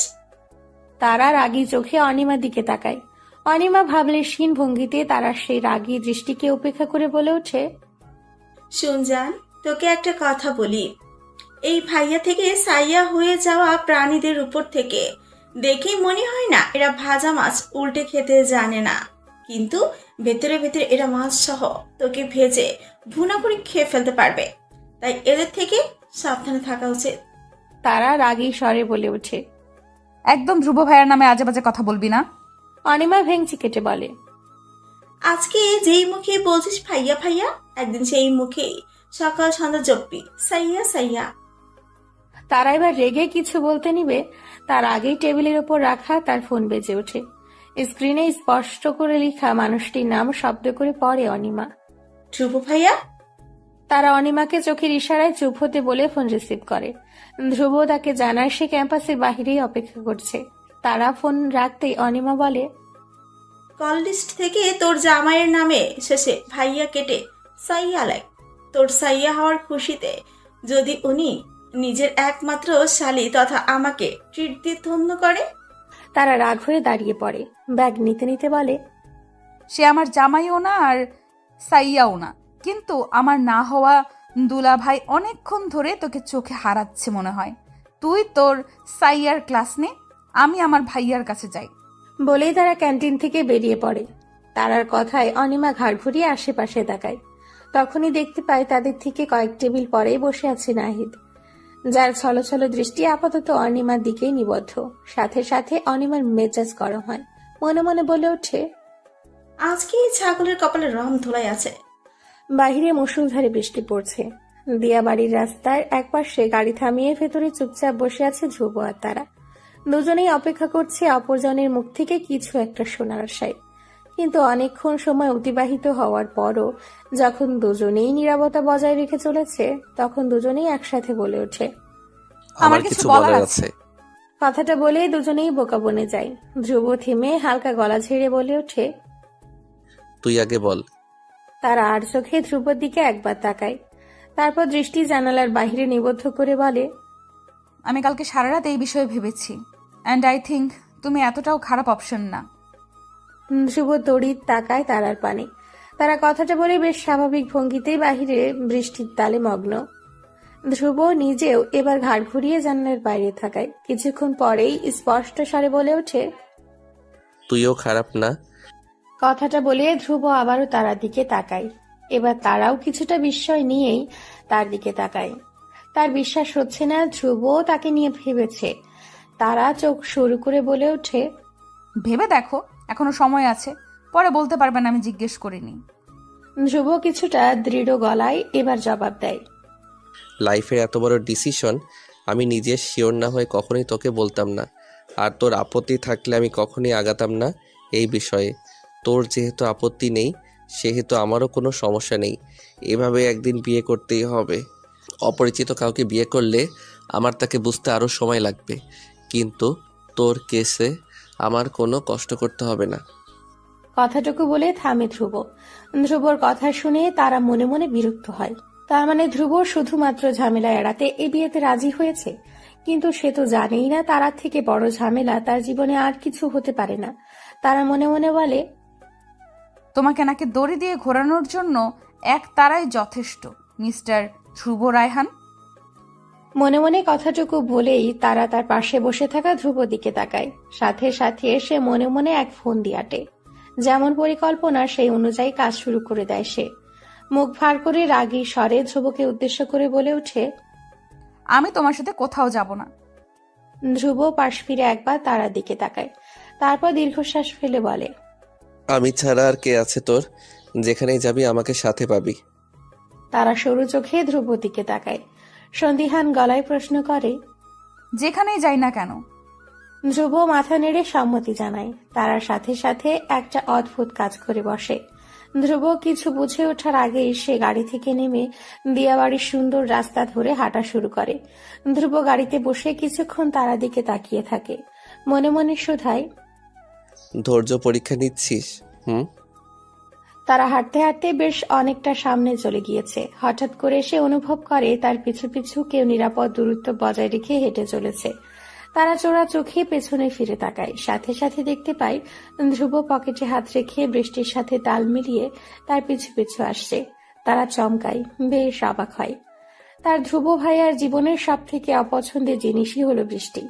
তারা রাগী চোখে অনিমার দিকে তাকায়। অনিমা ভাবলেশহীন ভঙ্গিতে তারা সেই রাগী দৃষ্টিকে উপেক্ষা করে বলে ওঠে। শুন জান, তোকে একটা কথা বলি। এই ভাইয়া থেকে সাইয়া হয়ে যাওয়া প্রাণীদের উপর থেকে দেখেই মনে হয় না এরা ভাজা মাছ উল্টে খেতে জানে না, কিন্তু ভেতরে ভেতরে এরা মাছ সহ তোকে ভেজে ভুনা করে খেয়ে ফেলতে পারবে। তাই এদের থেকে সাবধানে থাকা উচিত। তারা রাগী স্বরে বলে ওঠে। একদম ধ্রুব ভাইয়ের নামে আজে বাজে কথা বলবি না। অনিমা ভেঙচি কেটে বলে। আজকে যেই মুখে বলছিস ভাইয়া ভাইয়া, একদিন সেই মুখেই সকাল সন্ধ্যা জপ্পি সাইয়া সাইয়া। তারা এবার রেগে কিছু বলতে নিবে তার আগেই টেবিলের ওপর রাখা তার ফোন বেজে ওঠে। স্ক্রিনে স্পষ্ট করে লেখা মানুষটির নাম শব্দ করে পড়ে অনিমা। ধ্রুব ভাইয়া। তারা অনিমাকে চোখের ইশারায় চুপ হতে বলে ফোন রিসিভ করে। ধ্রুব তাকে জানায় সে ক্যাম্পাসের বাহিরেই অপেক্ষা করছে। তারা ফোন রাখতেই অনিমা বলে, কল লিস্ট থেকে তোর জামাইয়ের নামে শেষে ভাইয়া কেটে সাইয়া লেখ। তোর সাইয়া হওয়ার খুশিতে যদি উনি নিজের একমাত্র শালী তথা আমাকে ট্রিট দিয়ে ধন্য করে। তারা রাগ হয়ে দাঁড়িয়ে পড়ে, ব্যাগ নিতে নিতে বলে, সে আমার জামাইও না আর সাইয়াও না, কিন্তু আমার না হওয়া দুলা ভাই অনেকক্ষণ ধরে তোকে চোখে হারাচ্ছে মনে হয়। তুই তোর সাইয়ার ক্লাস নে, আমি আমার ভাইয়ার কাছে যাই। বলেই তারা ক্যান্টিন থেকে বেরিয়ে পড়ে। তারার কথায় অনিমা ঘাড় ঘুরিয়ে আশেপাশে তাকায়। তখনই দেখতে পায় তাদের থেকে কয়েক টেবিল পরেই বসে আছে নাহিদ, যার ছলছল দৃষ্টি আপাতত অনিমার দিকেই নিবদ্ধ। সাথে সাথে অনিমার মেজাজ গরম হয়, মনে মনে বলে ওঠে, আজকে এই ছাগলের কপালে রং ধোলাই আছে। বাহিরে মুষলধারে বৃষ্টি পড়ছে। দিয়াবাড়ির রাস্তার একপাশে গাড়ি থামিয়ে ভেতরে চুপচাপ বসে আছে ধ্রুব আর তারা। দুজনেই অপেক্ষা করছে অপরজনের মুখ থেকে কিছু একটা শোনার আশায়। কিন্তু অনেকক্ষণ সময় অতিবাহিত হওয়ার পরও যখন দুজনেই নীরবতা বজায় রেখে চলেছে, তখন দুজনেই একসাথে বলে ওঠে, আমার কিছু বলার আছে। কথাটা বলে দুজনেই বোকা বনে যায়। ধ্রুব থেমে হালকা গলা ঝেড়ে বলে ওঠে, তুই আগে বল। তারা আর চোখে ধ্রুবর দিকে একবার তাকায়, তারপর দৃষ্টি জানালার বাইরে নিবদ্ধ করে বলে, আমি কালকে সারা রাত এই বিষয়ে ভেবেছি, অ্যান্ড আই থিঙ্ক তুমি এতটাও খারাপ অপশন না। ধ্রুব তড়িৎ তাকায় তারার পানে। তারা কথাটা বলে বেশ স্বাভাবিক ভঙ্গিতেই বাহিরে বৃষ্টির তালে মগ্ন। ধ্রুব নিজেও এবার ঘাড় ঘুরিয়ে জানালার বাইরে থাকায় কিছুক্ষণ পরেই স্পষ্ট স্বরে বলে ওঠে, তুইও খারাপ না। কথাটা বলে ধ্রুব আবারও তারার দিকে তাকায়। এবার তারাও কিছুটা বিস্ময় নিয়েই তার দিকে তাকায়। তার বিশ্বাস হচ্ছে না ধ্রুব তাকে নিয়ে ভেবেছে। তারা চোখ শুরু করে বলে ওঠে, ভেবে দেখো, এখনো সময় আছে, পরে বলতে পারবেন আমি জিজ্ঞেস করিনি। ধ্রুব কিছুটা দৃঢ় গলায় এবার জবাব দেয়, লাইফের এত বড় ডিসিশন আমি নিজে শিওর না হয়ে কখনোই তোকে বলতাম না, আর তোর আপত্তি থাকলে আমি কখনোই আগাতাম না এই বিষয়ে। তোর যেহেতু আপত্তি নেই, সেহেতু আমারও কোনো সমস্যা নেই। এভাবে একদিন বিয়ে করতেই হবে। অপরিচিত কাউকে বিয়ে করলে আমার তাকে বুঝতে আরও সময় লাগবে, কিন্তু তোর কেসে আমার কোনো কষ্ট করতে হবে না। কথাটুকু বলে থামে ধ্রুব। ধ্রুবর কথা শুনে তারা মনে মনে বিরক্ত হয়। তার মানে ধ্রুব শুধুমাত্র ঝামেলা এড়াতে এই বিয়েতে রাজি হয়েছে, কিন্তু সে তো জানেই না তারার থেকে বড় ঝামেলা তার জীবনে আর কিছু হতে পারে না। তারা মনে মনে বলে, তোমাকে নাকি দড়ি দিয়ে ঘোরানোর জন্য এক তারাই যথেষ্ট, মিস্টার ধ্রুব রায়হান। মনে মনে কথাটুকু বলেই তারা তার পাশে বসে থাকা ধ্রুব দিকে তাকায়। সাথে সাথে সে মনে মনে এক ফোন দিয়াটে। যেমন পরিকল্পনা সেই অনুযায়ী কাজ শুরু করে দেয় সে। মুখ ভার করে রাগী স্বরে ধ্রুবকে উদ্দেশ্য করে বলে ওঠে, আমি তোমার সাথে কোথাও যাব না। ধ্রুব পাশ ফিরে একবার তারার দিকে তাকায়, তারপর দীর্ঘশ্বাস ফেলে বলে, আমি ছাড়া আর কে আছে তোর? যেখানেই যাবি আমাকে সাথে পাবি। তারা সরু চোখে ধ্রুব দিকে তাকায়, সন্দিহান গলায় প্রশ্ন করে, যেখানেই যাই না কেন? ধ্রুব মাথা নেড়ে সম্মতি জানায়। তারার সাথে সাথে একটা অদ্ভুত কাজ করে বসে। ধ্রুব কিছু বুঝে ওঠার আগেই সে গাড়ি থেকে নেমে দিয়াবাড়ির সুন্দর রাস্তা ধরে হাঁটা শুরু করে। ধ্রুব গাড়িতে বসে কিছুক্ষণ তারা দিকে তাকিয়ে থাকে, মনে মনে শুধায়, ধৈর্য পরীক্ষা নিচ্ছিস? তারা হাঁটতে হাঁটতে বেশ অনেকটা সামনে চলে গিয়েছে। হঠাৎ করে সে অনুভব করে তার পিছু পিছু কেউ নিরাপদ দূরত্ব বজায় রেখে হেঁটে চলেছে। তারা চোরা চোখে পেছনে ফিরে তাকায়, সাথে সাথে দেখতে পায় ধ্রুব পকেটে হাত রেখে বৃষ্টির সাথে তাল মিলিয়ে তার পিছু পিছু আসছে। তারা চমকায়, বেশ অবাক হয়। তার ধ্রুব ভাইয়ার জীবনের সব থেকে অপছন্দের জিনিসই হলো বৃষ্টি।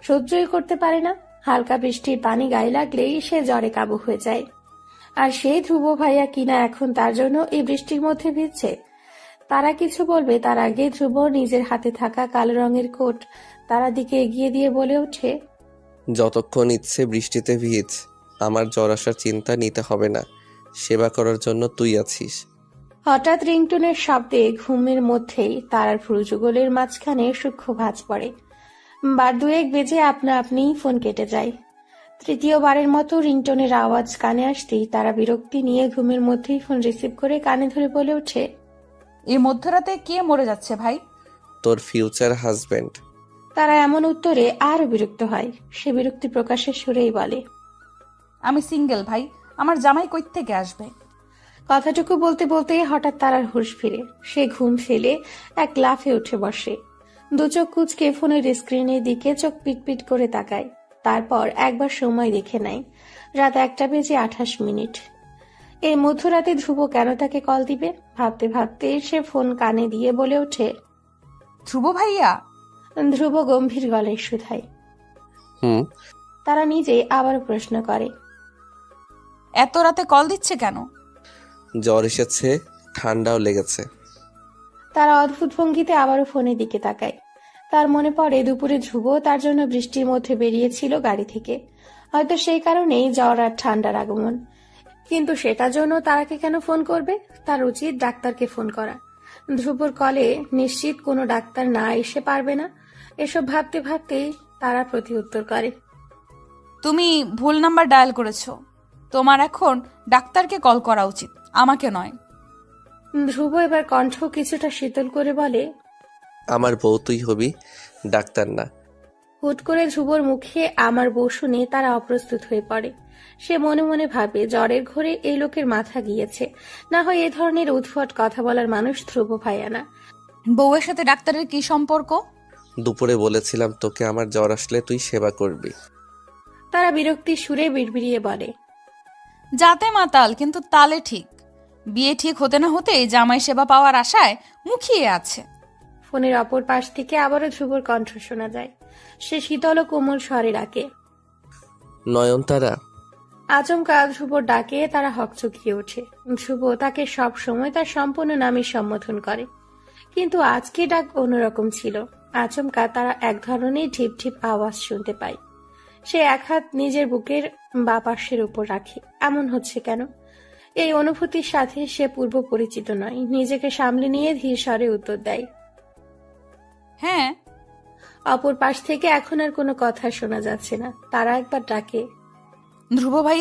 সহ্যই করতে পারে না। হালকা বৃষ্টির পানি গায়ে লাগলেই সে জ্বরে কাবু হয়ে যায়। আর সেই ধ্রুব ভাইয়া কিনা এখন তার জন্য এই বৃষ্টির মধ্যে ভিজছে। তারা কিছু বলবে তার আগে ধ্রুব নিজের হাতে থাকা কালো রঙের কোট তারা দিকে এগিয়ে দিয়ে বলে ওঠে, যতক্ষণ ইচ্ছে বৃষ্টিতে ভিজ, আমার জ্বর আসার চিন্তা নিতে হবে না। সেবা করার জন্য তুই আছিস। হঠাৎ রিংটনের শব্দে ঘুমের মধ্যেই তারার ভ্রুযুগলের মাঝখানে সূক্ষ্ম ভাঁজ পড়ে। বার দুয়েক বেজে আপনা আপনিই ফোন কেটে যায়। তৃতীয়বারের মতো রিংটনের আওয়াজ কানে আসতেই তারা বিরক্তি নিয়ে ঘুমের মধ্যেই ফোন রিসিভ করে কানে ধরে বলে ওঠে, এই মধ্যরাতে কে মরে যাচ্ছে ভাই? তোর ফিউচার হাজবেন্ড। তারা এমন উত্তরে আরো বিরক্ত হয়। সে বিরক্তি প্রকাশের সুরেই বলে, আমি সিঙ্গেল ভাই, আমার জামাই কই থেকে আসবে? কথাটুকু বলতে বলতেই হঠাৎ তারার হুঁশ ফিরে। সে ঘুম ফেলে এক লাফে উঠে বসে। দু চোখ কুচকে ফোনের স্ক্রিনের দিকে চোখ পিটপিট করে তাকায়। তারপর একবার সময় দেখে নেয়, রাত 1:28। এই মধ্যরাতে ধ্রুব কেন তাকে কল দিবে? ভাবতে ভাবতে সে ফোন কানে দিয়ে বলে ওঠে, ধ্রুব ভাইয়া। ধ্রুব গম্ভীর গলায় শুধায়। তারা নিজেই আবার প্রশ্ন করে, এত রাতে কল দিচ্ছে কেন? জ্বর এসেছে, ঠান্ডাও লেগেছে। তারা অদ্ভুত ভঙ্গিতে আবারও ফোনের দিকে তাকায়। তার মনে পড়ে দুপুরে ধ্রুব তার জন্য বৃষ্টির মধ্যে বেরিয়েছিল গাড়ি থেকে। হয়তো সেই কারণেই জ্বর আর ঠান্ডার আগমন। কিন্তু সেটার জন্য তারাকে কেন ফোন করবে? তার উচিত ডাক্তারকে ফোন করা। ধ্রুবর কলে নিশ্চিত কোনো ডাক্তার না এসে পারবে না। এসব ভাবতে ভাবতেই তারা প্রতি উত্তর করে, তুমি ভুল নাম্বার ডায়াল করেছো। তোমার এখন ডাক্তারকে কল করা উচিত, আমাকে নয়। ধ্রুব এবার কণ্ঠ কিছুটা শীতল করে বলে, আমার বউ তুই হবি, ডাক্তার না। হুট করে ধ্রুবর মুখে আমার বউ শুনে তারা অপ্রস্তুত হয়ে পড়ে। সে মনে মনে ভাবে জ্বরের ঘোরে এই লোকের মাথা গিয়েছে, না হয় এ ধরনের উদ্ভট কথা বলার মানুষ ধ্রুব ভাইয়া না। বউয়ের সাথে ডাক্তারের কি সম্পর্ক? দুপুরে বলেছিলাম তোকে আমার জ্বর আসলে তুই সেবা করবি। তারা বিরক্তির সুরে বিড়বিড়িয়ে বলে, যাতে মাতাল কিন্তু তালে ঠিক। বিয়ে ঠিক হতে না হতেই জামাই সেবা পাওয়ার আশায় মুখিয়ে আছে। ফোনের অপর পাশ থেকে আবারও ধ্রুবর কণ্ঠ শোনা যায়। সে শীতল ও কোমল স্বরে ডাকে, নয়নতারা। আচমকা ধ্রুবর ডাকে তারা হকচকিয়ে ওঠে। ধ্রুব তাকে সব সময় তার সম্পূর্ণ নামে সম্বোধন করে, কিন্তু আজকে ডাক অন্যরকম ছিল। আচমকা তারা এক ধরনের ঢিপ ঢিপ আওয়াজ শুনতে পায়। সে এক হাত নিজের বুকের বা পাশের উপর রাখে। এমন হচ্ছে কেন? এই অনুভূতির সাথে সে পূর্ব পরিচিত নয়। নিজেকে সামলে নিয়ে ধীর স্বরে উত্তর দেয়, হ্যাঁ। অপর পাশ থেকে এখন আর কোনো কথা শোনা যাচ্ছে না। তারা একবার ডাকে, ধ্রুব ভাই।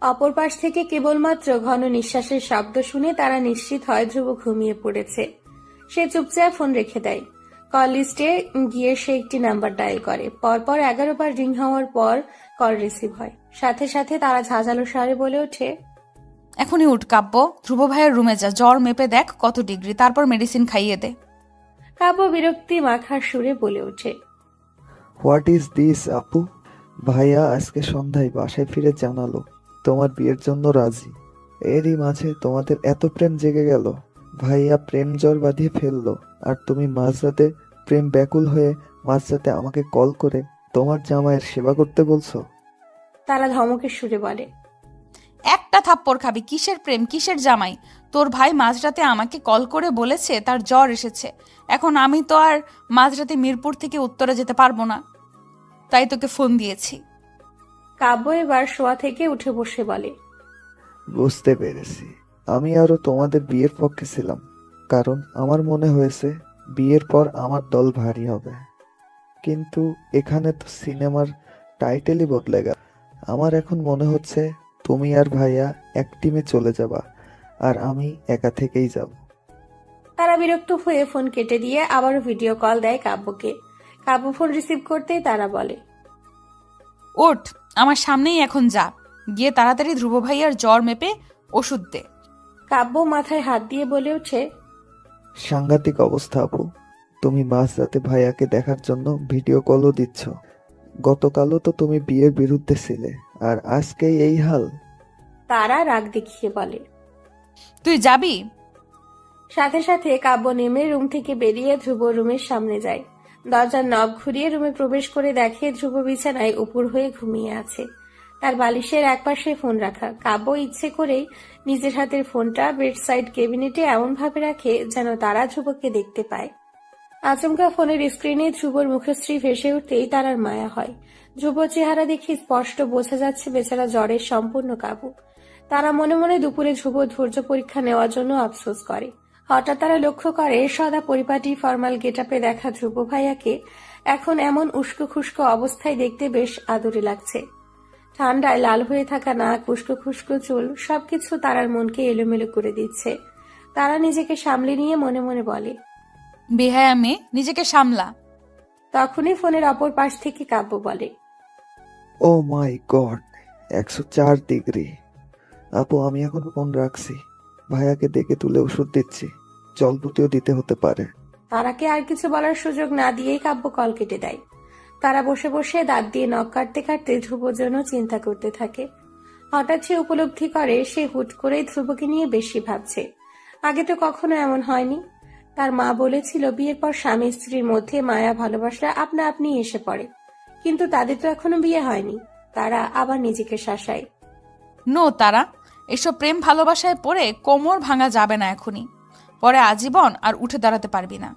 অপর পাশ থেকে কেবলমাত্র ঘন নিঃশ্বাসের শব্দ শুনে তারা নিশ্চিত হয় ধ্রুব ঘুমিয়ে পড়েছে। সে চুপচাপ ফোন রেখে দেয়। কল লিস্টে গিয়ে সে একটি নাম্বার ডায়াল করে। পরপর 11 বার রিং হওয়ার পর কল রিসিভ হয়। সাথে সাথে তারা ঝাঁঝালো স্বরে বলে ওঠে, এখনই উঠ কাব্য, ধ্রুব ভাইয়ের রুমে যা, জ্বর মেপে দেখ কত ডিগ্রি, তারপর মেডিসিন খাইয়ে দে। কাব্য বিরক্তি মাখার সুরে বলে ওঠে, হোয়াট ইজ দিস আপু? ভাইয়া আজকে সন্ধ্যায় বাসায় ফিরে জানালো তোমার বিয়ের জন্য রাজি। এরই মাঝে তোমাদের এত প্রেম জেগে গেল। ভাইয়া প্রেম জ্বর বাঁধিয়ে ফেললো, আর তুমি মাঝরাতে প্রেম ব্যাকুল হয়ে মাঝরাতে আমাকে কল করে তোমার জামাইয়ের সেবা করতে বলছো। তারা ধমকের সুরে বলে, একটা থাপ্পড় খাবি। কিসের প্রেম, কিসের জামাই? তোর ভাই মাঝরাতে আমাকে কল করে বলেছে তার জ্বর এসেছে। এখন আমি তো আর মাঝরাতে মিরপুর থেকে উত্তরে যেতে পারবো না, তাই তোকে ফোন দিয়েছি। কাব্য এবার শোয়া থেকে উঠে বসে বলে, বুঝতে পেরেছি। আমি আরো তোমাদের বিয়ের পক্ষে ছিলাম, কারণ আমার মনে হয়েছে বিয়ের পর আমার দল ভারী হবে। কিন্তু এখানে তো সিনেমার টাইটেলই বদলে গেল। আমার এখন মনে হচ্ছে তুমি আর ভাইয়া এক টিমে চলে যাবা, আর আমি একা থেকেই যাব। তারা বিরক্ত হয়ে ফোন কেটে দিয়ে আবারও ভিডিও কল দেয় কাব্যকে। কাব্য ফোন রিসিভ করতেই তারা বলে, ওঠ, আমার সামনেই এখন যা, গিয়ে তাড়াতাড়ি ধ্রুব ভাইয়ার জ্বর মেপে ওষুধ দে। কাব্য মাথায় হাত দিয়ে বলে ওঠে, সাংঘাতিক অবস্থা আপু। তুমি মাঝরাতে ভাইয়াকে দেখার জন্য ভিডিও কলও দিচ্ছ। গতকালও তো তুমি বিয়ের বিরুদ্ধে ছিলে, আর আজকেই এই হাল। তারা রাগ দেখিয়ে বলে। তুই যাবি? সাথে সাথে কাব্য নেমে রুম থেকে বেরিয়ে ধ্রুব রুমের সামনে যায়। দরজার নব ঘুরিয়ে রুমে প্রবেশ করে দেখে ধ্রুব বিছানায় উপুর হয়ে ঘুমিয়ে আছে। তার বালিশের একপাশে ফোন রাখা। কাব্য ইচ্ছে করেই নিজের হাতের ফোনটা বেডসাইড ক্যাবিনেটে এমন ভাবে রাখে যেন তারা ধ্রুবকে দেখতে পায়। আচমকা ফোনের স্ক্রিনে ধ্রুবর মুখশ্রী ভেসে উঠতেই তারার মায়া হয়। ধ্রুব চেহারা দেখে স্পষ্ট বোঝা যাচ্ছে বেচারা জ্বরের সম্পূর্ণ কাবু। তারা মনে মনে দুপুরে ধ্রুব ধৈর্য পরীক্ষা নেওয়ার জন্য আফসোস করে। হঠাৎ তারা লক্ষ্য করে সদা পরিপাটি ফর্মাল গেটআপে দেখা ধ্রুব ভাইয়াকে এখন এমন উস্কো খুস্কো অবস্থায় দেখতে বেশ আদরে লাগছে। ঠান্ডায় লাল হয়ে থাকা নাক, উস্কো খুস্কো চুল সবকিছু তারার মনকে এলোমেলো করে দিচ্ছে। তারা নিজেকে সামলে নিয়ে মনে মনে বলে, বেহায়া মেয়ে, নিজেকে সামলা। তখনই ফোনের অপর পাশ থেকে কাব্য বলে, ও মাই গড, 104 ডিগ্রি। আপু আমি এখন ফোন রাখছি, ভাইয়াকে ডেকে তুলে ওষুধ দিচ্ছি, জলপুতিও দিতে হতে পারে। তারাকে আর কিছু বলার সুযোগ না দিয়েই কাব্য কল কেটে দেয়। তারা বসে বসে দাঁত দিয়ে নখ কাটতে কাটতে ধ্রুবর জন্য চিন্তা করতে থাকে। হঠাৎ সে উপলব্ধি করে সে হুট করেই ধ্রুবকে নিয়ে বেশি ভাবছে। আগে তো কখনো এমন হয়নি। তার মা বলেছিল বিয়ের পর স্বামী স্ত্রীর মধ্যে মায়া ভালোবাসা আপনা আপনি এসে পড়ে, কিন্তু তাদের তো এখনো বিয়ে হয়নি। তারা আবার নিজেকে শাসায়, নো তারা, এসব প্রেম ভালোবাসায় পড়ে কোমর ভাঙা যাবে না এখনই, পরে আজীবন আর উঠে দাঁড়াতে পারবি না।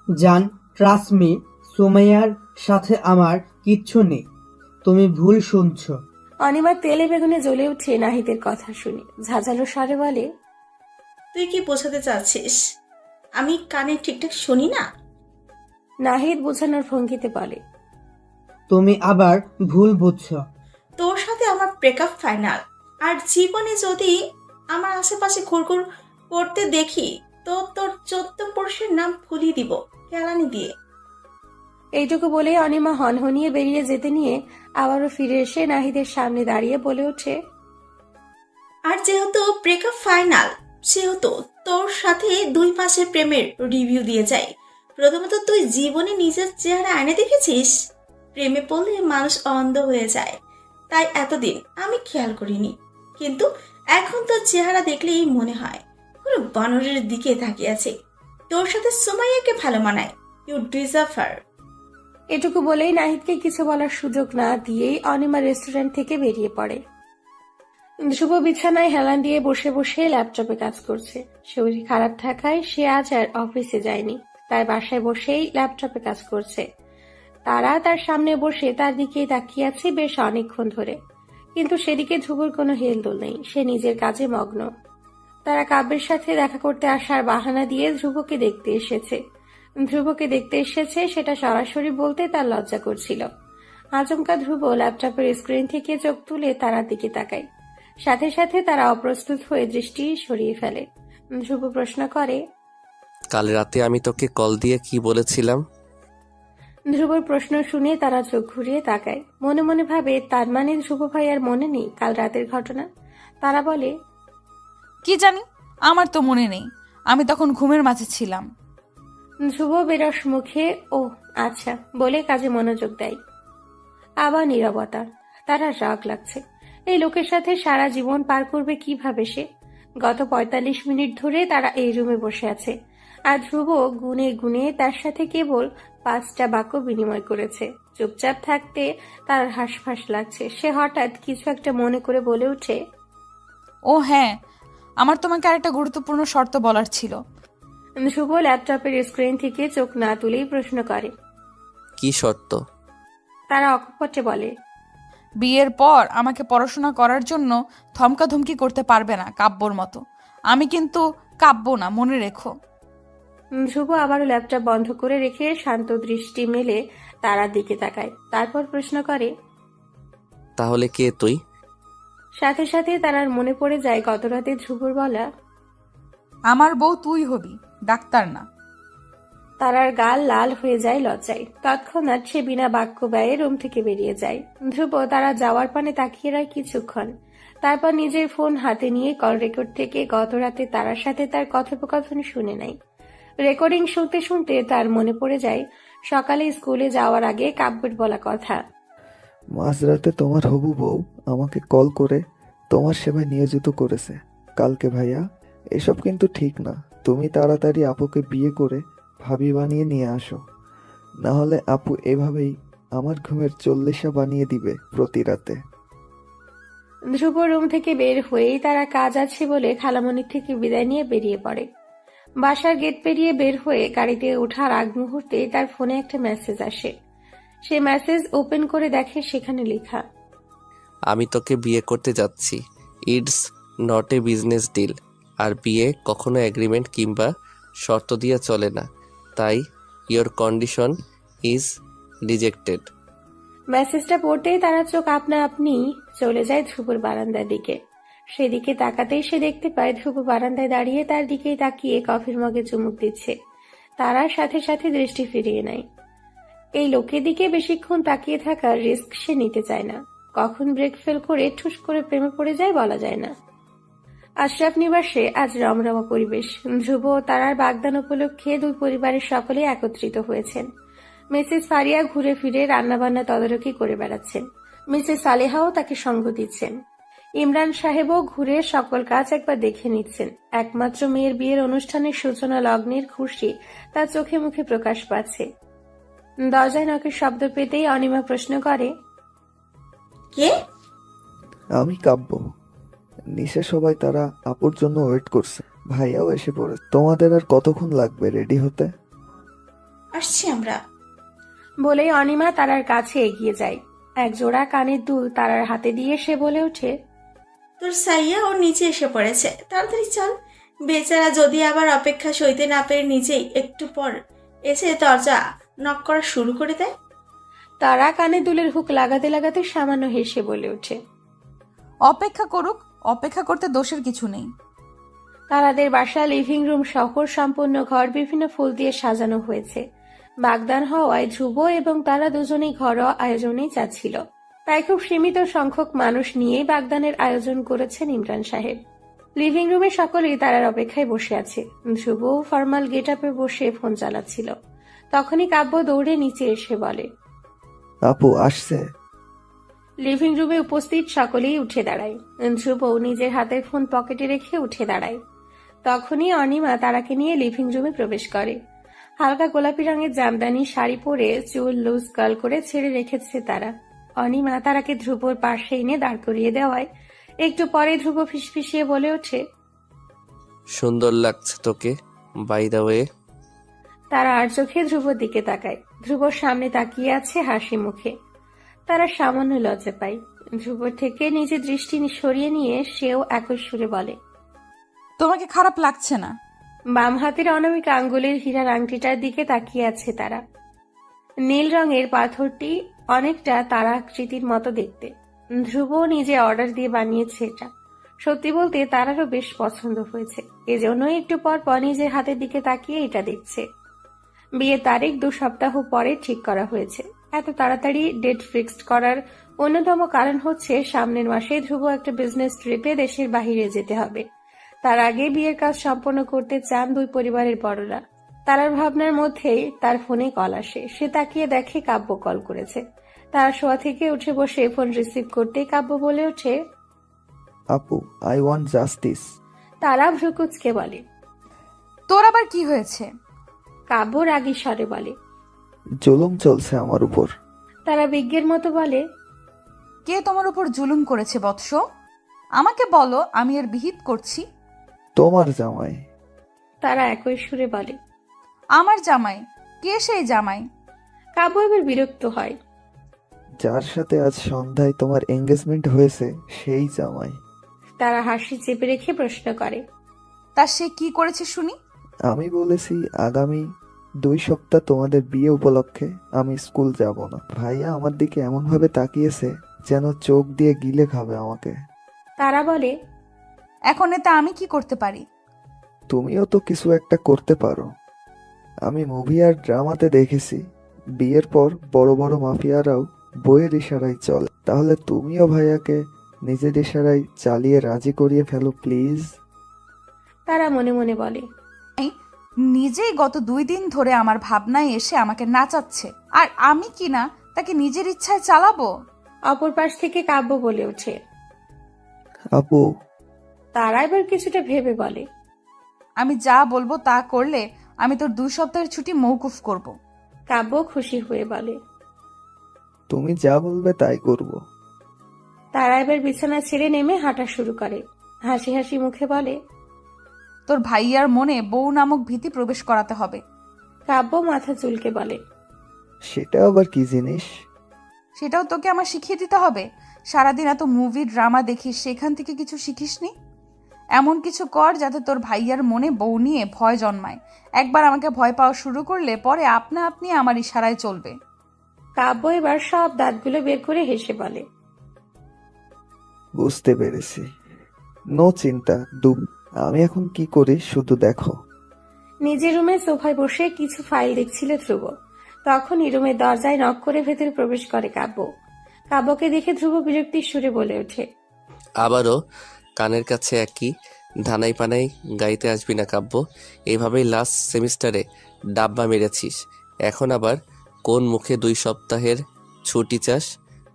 জান, ট্রাস্ট মি, সুমাইয়ার সাথে আমার কিচ্ছু নেই। তুমি ভুল শুনছো। অনিমা তেলে বেগুনে জ্বলে উঠে নাহিদের কথা শুনে ঝাঁঝালো স্বরে বলে, তুই কি বোঝাতে চাচ্ছিস? আমি কানে ঠিকঠাক শুনি না? নাহিদ বোঝানোর ভঙ্গিতে বলে, তুমি আবার ভুল বুঝছ। তোর সাথে আমার ব্রেকআপ ফাইনাল। আর জীবনে যদি আমার আশেপাশে ঘুরঘুর করতে দেখি তো তোর 14 পুরুষের নাম ভুলিয়ে দিব কেলানি দিয়ে। এইটুকু বলে অনিমা হনহনিয়ে বেরিয়ে যেতে নিয়ে আবারও ফিরে এসে নাহিদের সামনে দাঁড়িয়ে বলে ওঠে, আর যেহেতু ব্রেকআপ ফাইনাল সেহেতু তোর সাথে 2 মাসের প্রেমের রিভিউ দিয়ে যাই। প্রথমত, তুই জীবনে নিজের চেহারা আয়না দেখেছিস? প্রেমে পড়লে মানুষ অন্ধ হয়ে যায়, তাই এতদিন আমি খেয়াল করিনি, কিন্তু এখন তোর চেহারা দেখলেই মনে হয় পুরো বানরের দিকে তাকিয়ে আছে। তোর সাথে সুমাইয়াকে ভালো মানায়। You deserve her. এটুকু বলেই নাহিদকে কিছু বলার সুযোগ না দিয়েই অনিমা রেস্টুরেন্ট থেকে বেরিয়ে পড়ে। শুভ বিছানায় হেলান দিয়ে বসে বসে ল্যাপটপে কাজ করছে। শরীর খারাপ থাকায় সে আজ আর অফিসে যায়নি, তাই বাসায় বসেই ল্যাপটপে কাজ করছে। তারা তার সামনে বসে তার দিকেই তাকিয়ে আছে বেশ অনেকক্ষণ ধরে, কিন্তু সেদিকে ধ্রুবর কোনো হেলদোল নেই, সে নিজের কাজে মগ্ন। তারা কাব্যের সাথে দেখা করতে আসার বাহানা দিয়ে ধ্রুবকে দেখতে এসেছে সেটা সরাসরি বলতে তার লজ্জা করছিল। আচমকা ধ্রুব ল্যাপটপের স্ক্রিন থেকে চোখ তুলে তারার দিকে তাকায়, সাথে সাথে তারা অপ্রস্তুত হয়ে দৃষ্টি সরিয়ে ফেলে। ধ্রুব প্রশ্ন করে, কাল রাতে আমি তোকে কল দিয়ে কি বলেছিলাম? ধ্রুবর প্রশ্ন শুনে তারা চোখ ঘুরিয়ে তাকায়, মনে মনে ভাবে তার মানে ধ্রুব ভাই আর মনে নেই কাল রাতের ঘটনা। তারা বলে, কি জানি, আমার তো মনে নেই, আমি তখন ঘুমের মাঝে ছিলাম। ধ্রুব বেরস মুখে ও আচ্ছা বলে কাজে মনোযোগ দেয়। আবার নীরবতা। তারা রাগ লাগছে, এই লোকের সাথে সারা জীবন পার করবে কিভাবে সে? গত 45 মিনিট ধরে তারা এই রুমে বসে আছে, আর ধ্রুব গুনে গুনে তার সাথে কেবল 5টা বাক্য বিনিময় করেছে। চুপচাপ থাকতে তার হাঁসফাঁস লাগছে। সে হঠাৎ কিছু একটা মনে করে বলে ওঠে, ও হ্যাঁ, আমার তোমাকে আরেকটা গুরুত্বপূর্ণ শর্ত বলার ছিল। ধ্রুব ল্যাপটপের স্ক্রিন থেকে চোখ না তুলেই প্রশ্ন করে, কি শর্ত? তারা অকপটে বলে, বিয়ের পর আমাকে পড়াশোনা করার জন্য ধমকাধমকি করতে পারবে না কাব্যর মতো। আমি কিন্তু কাব্য না, মনে রেখো। ধ্রুব আবারও ল্যাপটপ বন্ধ করে রেখে শান্ত দৃষ্টি মেলে তারার দিকে তাকায়, তারপর প্রশ্ন করে, তাহলে কে তুই? সাথে সাথে তারার মনে পড়ে যায় গতরাতে ধ্রুবর বলা, আমার বউ তুই হবি, ডাক্তার না। তারার গাল লাল হয়ে যায় লজ্জায়। তৎক্ষণাৎ সে বিনা বাক্য ব্যয়ে রুম থেকে বেরিয়ে যায়। ধ্রুব তারা যাওয়ার পানে তাকিয়ে রয় কিছুক্ষণ, তারপর নিজের ফোন হাতে নিয়ে কল রেকর্ড থেকে গতরাতে তারার সাথে তার কথোপকথন শুনে নেয়। রেকর্ডিং শুনতে শুনতে তার মনে পড়ে যায় সকালে স্কুলে যাওয়ার আগে কাব্যের বলা কথা। মাঝরাতে তোমার হবু বউ আমাকে কল করে তোমার সেবায় নিয়োজিত করেছে কালকে। ভাইয়া, এসব কিন্তু ঠিক না। তুমি তাড়াতাড়ি আপুকে বিয়ে করে ভাবি বানিয়ে নিয়ে আসো, না হলে আপু এভাবেই আমার ঘুমের 40 বানিয়ে দিবে প্রতি রাতে। ধ্রুব রুম থেকে বের হয়েই তারা কাজ আছে বলে খালামণির থেকে বিদায় নিয়ে বেরিয়ে পড়ে। বাসার গেট পেরিয়ে বের হয়ে গাড়িতে ওঠার আগ মুহূর্তে তার ফোনে একটা মেসেজ আসে। সে মেসেজ ওপেন করে দেখে সেখানে লেখা, আমি তোকে বিয়ে করতে যাচ্ছি। It's not a business deal. আর বিয়ে কখনো এগ্রিমেন্ট কিংবা শর্ত দিয়ে চলে না, তাই ইয়োর কন্ডিশন ইজ রিজেক্টেড। মেসেজটা পড়তেই তারা চোখ আপনা আপনি চলে যায় ধ্রুবর বারান্দার দিকে। সেদিকে তাকাতেই সে দেখতে পায় ধ্রুব বারান্দায় দাঁড়িয়ে তার দিকেই তাকিয়ে কফির মগে চুমুক দিচ্ছে। তারার সাথে সাথে দৃষ্টি ফিরিয়ে নেয়। এই লোকের দিকে বেশিক্ষণ তাকিয়ে থাকার রিস্ক সে নিতে চায় না। কখন ব্রেক ফেল করে ঠুস করে প্রেমে পড়ে যায় বলা যায় না। আশরাফ নিবাসে আজ রমরমা পরিবেশ। ধ্রুব ও তারার বাগদান উপলক্ষে দুই পরিবারের সকলে একত্রিত হয়েছেন। মিসেস ফারিয়া ঘুরে ফিরে রান্নাবান্না তদারকি করে বেড়াচ্ছেন। মিসেস সালেহাও তাকে সঙ্গ দিচ্ছেন। ইমরান সাহেবও ঘুরে সকল কাজ একবার দেখে নিচ্ছেন। একমাত্র মেয়ের বিয়ের অনুষ্ঠানের সূচনা লগ্নের খুশি তার চোখে মুখে প্রকাশ পাচ্ছে। দরজায় নখের শব্দ পেতেই অনিমা প্রশ্ন করে, কে? আমি কাব্য। নিশে সবাই তারা আপুর জন্য ওয়েট করছে। ভাইয়াও এসে পড়ে। তোমাদের আর কতক্ষণ লাগবে রেডি হতে? আসছি আমরা। বলেই অনিমা তারার কাছে এগিয়ে যায়। এক জোড়া কানের দুল তারার হাতে দিয়ে সে বলে ওঠে, তোর সাইয়া ওর নিচে এসে পড়েছে, তাড়াতাড়ি চল। বেচারা যদি আবার অপেক্ষা সইতে না পেরে নিজেই একটু পর এসে দরজা নক করা শুরু করে দেয়। তারা কানে দুলের হুক লাগাতে লাগাতে সামান্য হেসে বলে ওঠে, অপেক্ষা করুক, অপেক্ষা করতে দোষের কিছু নেই। তারাদের বাসা লিভিং রুম শহর সম্পূর্ণ ঘর বিভিন্ন ফুল দিয়ে সাজানো হয়েছে। বাগদান হওয়ায় ধ্রুব এবং তারা দুজনেই ঘরোয়া আয়োজনেই যাচ্ছিল। তাই খুব সীমিত সংখ্যক মানুষ নিয়েই বাগদানের আয়োজন করেছেন ইমরান সাহেব। লিভিং রুমে সকলেই তারার অপেক্ষায় বসে আছে। ধ্রুব ফর্মাল গেট আপে বসে ফোন চালাচ্ছিল। তখনই কাব্য দৌড়ে নিচে এসে বলে, আপু আসছে। লিভিং রুমে উপস্থিত সকলেই উঠে দাঁড়ায়। ধ্রুব নিজের হাতের ফোন পকেটে রেখে উঠে দাঁড়ায়। তখনই অনিমা তারাকে নিয়ে লিভিং রুমে প্রবেশ করে। হালকা গোলাপি রঙের জামদানি শাড়ি পরে চুল লুজ কার্ল করে ছেড়ে রেখেছে তারা। অনিমা তারাকে ধ্রুবর পাশে এনে দাঁড় করিয়ে দেওয়ায় একটু পরে ধ্রুব ফিসফিসিয়ে বলে ওঠে, সুন্দর লাগছে তোকে, বাই দ্য ওয়ে। তারা আর চোখে ধ্রুবর দিকে তাকায়। ধ্রুবর সামনে তাকিয়ে আছে হাসি মুখে। তারা সামান্য লজ্জা পায়। ধ্রুবর থেকে নিজের দৃষ্টি সরিয়ে নিয়ে সেও একই সুরে বলে, তোমাকে খারাপ লাগছে না? বাম হাতের অনামিক আঙ্গুলের হীরার আংটিটার দিকে তাকিয়ে আছে তারা। নীল রঙের পাথরটি অনেকটা তারা আকৃতির মতো দেখতে। ধ্রুব নিজে অর্ডার দিয়ে বানিয়েছে এটা। সত্যি বলতে তারারও বেশ পছন্দ হয়েছে। এজন্যই একটু পর পর নিজের হাতের দিকে তাকিয়ে এটা দেখছে। বিয়ের তারিখ 2 সপ্তাহ পরে ঠিক করা হয়েছে। এত তাড়াতাড়ি ডেট ফিক্সড করার অন্যতম কারণ হচ্ছে সামনের মাসে ধ্রুব একটা বিজনেস ট্রিপে দেশের বাইরে যেতে হবে। তার আগে বিয়ের কাজ সম্পন্ন করতে চান 2 পরিবারের বড়রা। তারার ভাবনার মধ্যেই তার ফোনে কল আসে। সে তাকিয়ে দেখে কাব্য কল করেছে। তার শোয়া থেকে উঠে বসে ফোন রিসিভ করতেই কাব্য বলে ওঠে, আপু আই ওয়ান্ট জাস্টিস। তারা ভ্রুকুচকে বলে, তোর আবার কি হয়েছে? কাব্য রাগী স্বরে বলে, জুলুম চলছে আমার উপর। তারা বিজ্ঞের মতো বলে, কে তোমার উপর জুলুম করেছে বৎস? আমাকে বলো, আমি এর বিহিত করছি। তোমার জামাই। তারা একই সুরে বলে, আমার জামাই? কে সেই জামাই? কাব্য এবার বিরক্ত হয়। যার সাথে আজ সন্ধ্যায় তোমার এঙ্গেজমেন্ট হয়েছে সেই জামাই। তারা হাসি চেপে রেখে প্রশ্ন করে, তা সে কি করেছে শুনি? আমি বলেছি আগামী 2 সপ্তাহ তোমাদের বিয়ে উপলক্ষে আমি স্কুল যাব না। ভাইয়া আমার দিকে এমন ভাবে তাকিয়েছে যেন চোখ দিয়ে গিলে খাবে আমাকে। তারা বলে, এখন এতে আমি কি করতে পারি? তুমিও তো কিছু একটা করতে পারো। আমি মুভি আর ড্রামাতে দেখেছি বিয়ের পর বড় বড় মাফিয়ারাও বইয়ের ইশারায় চলে। তাহলে তুমিও ভাইয়াকে নিজের ইশারায় চালিয়ে রাজি করিয়ে ফেলো প্লিজ। তারা মনে মনে বলে, নিজেই গত 2 দিন ধরে আমার ভাবনায় এসে আমাকে নাচাচ্ছে, আর আমি কি না তাকে নিজের ইচ্ছায় চালাবো? অপর পাশ থেকে কাব্য বলে ওঠে। আপু তারা এবার কিছুটা ভেবে বলে, আমি যা বলবো তা করলে আমি তোর 2 সপ্তাহের ছুটি মৌকুফ করব। কাব্য খুশি হয়ে বলে, তুমি যা বলবে তাই করব। তারা এবার বিছানা ছেড়ে নেমে হাঁটা শুরু করে। হাসি হাসি মুখে বলে, তোর ভাইয়ার মনে বউ নামক ভীতি প্রবেশ করাতে হবে। কাব্য মাথা চুলকে বলে, সেটা আবার কি জিনিস? সেটাও তোকে আমার শিখিয়ে দিতে হবে? সারাদিন এত মুভি ড্রামা দেখিস, সেখান থেকে কিছু শিখিসনি? এমন কিছু কর যাতে তোর ভাইয়ার মনে বউ নিয়ে ভয় জন্মায়। একবার আমাকে ভয় পাওয়া শুরু করলে পরে আপনা আপনি আমার ইশারায় চলবে। কাব্য এবার সব দাঁতগুলো বের করে হেসে বলে, বুঝতে পেরেছি। নো চিন্তা দুব, আমি এখন কি করি শুধু দেখো। নিজের রুমে সোফায় বসে কিছু ফাইল দেখছিল ধ্রুব। তখনই রুমের দরজায় নক করে ভেতরে প্রবেশ করে কাব্য। কাব্যকে দেখে ধ্রুব বিরক্তির সুরে বলে ওঠে, আবারও কানের কাছে একই ধানাই পানাই গাইতে আসবি না কাব্য। এইভাবেই লাস্ট সেমিস্টারে ডাব্বা মেরেছিস, এখন আবার কোন মুখে 2 সপ্তাহের ছুটি চাস?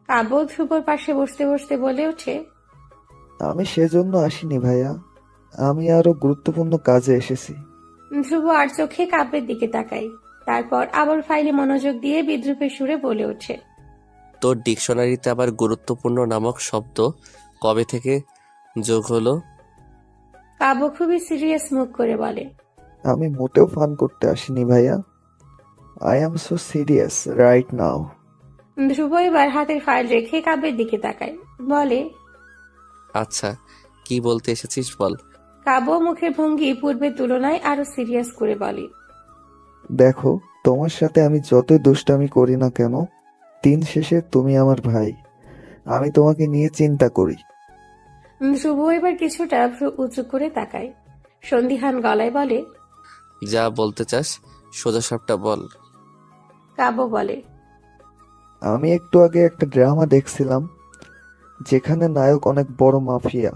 কাব্য ধ্রুবর পাশে বসতে বসতে বলে ওঠে, আমি সেজন্য আসিনি ভাইয়া, আমি আরো গুরুত্বপূর্ণ কাজে এসেছি। ধ্রুব আর চোখে কাব্যের দিকে তাকায়। তারপর আবার ফাইলে মনোযোগ দিয়ে বিদ্রুপের সুরে বলে ওঠে, তোর ডিকশনারিতে আবার গুরুত্বপূর্ণ নামক শব্দ কবে থেকে যোগ হলো? কাব্য খুবই সিরিয়াস মুখ করে বলে, আমি মোটেও ফান করতে আসিনি ভাইয়া। I am so serious right now. Dhruv এবার হাতের ফাইল রেখে কাব্যের দিকে তাকায়, বলে, আচ্ছা, কি বলতে এসেছিস বল। কাব্য মুখের ভঙ্গি পূর্বের তুলনায় আরো সিরিয়াস করে বলে, দেখো, তোমার সাথে আমি যতই দুষ্টামি করি না কেন, দিন শেষে তুমি আমার ভাই। আমি তোমাকে নিয়ে চিন্তা করি। ধ্রুব এবার কিছুটা ভ্রু উঁচু করে তাকায়, সন্দিহান গলায় বলে, যা বলতে চাস সোজা সাপটা বল। কাব্য বলে, আমি একটু আগে একটা ড্রামা দেখছিলাম যেখানে নায়ক অনেক বড় মাফিয়া,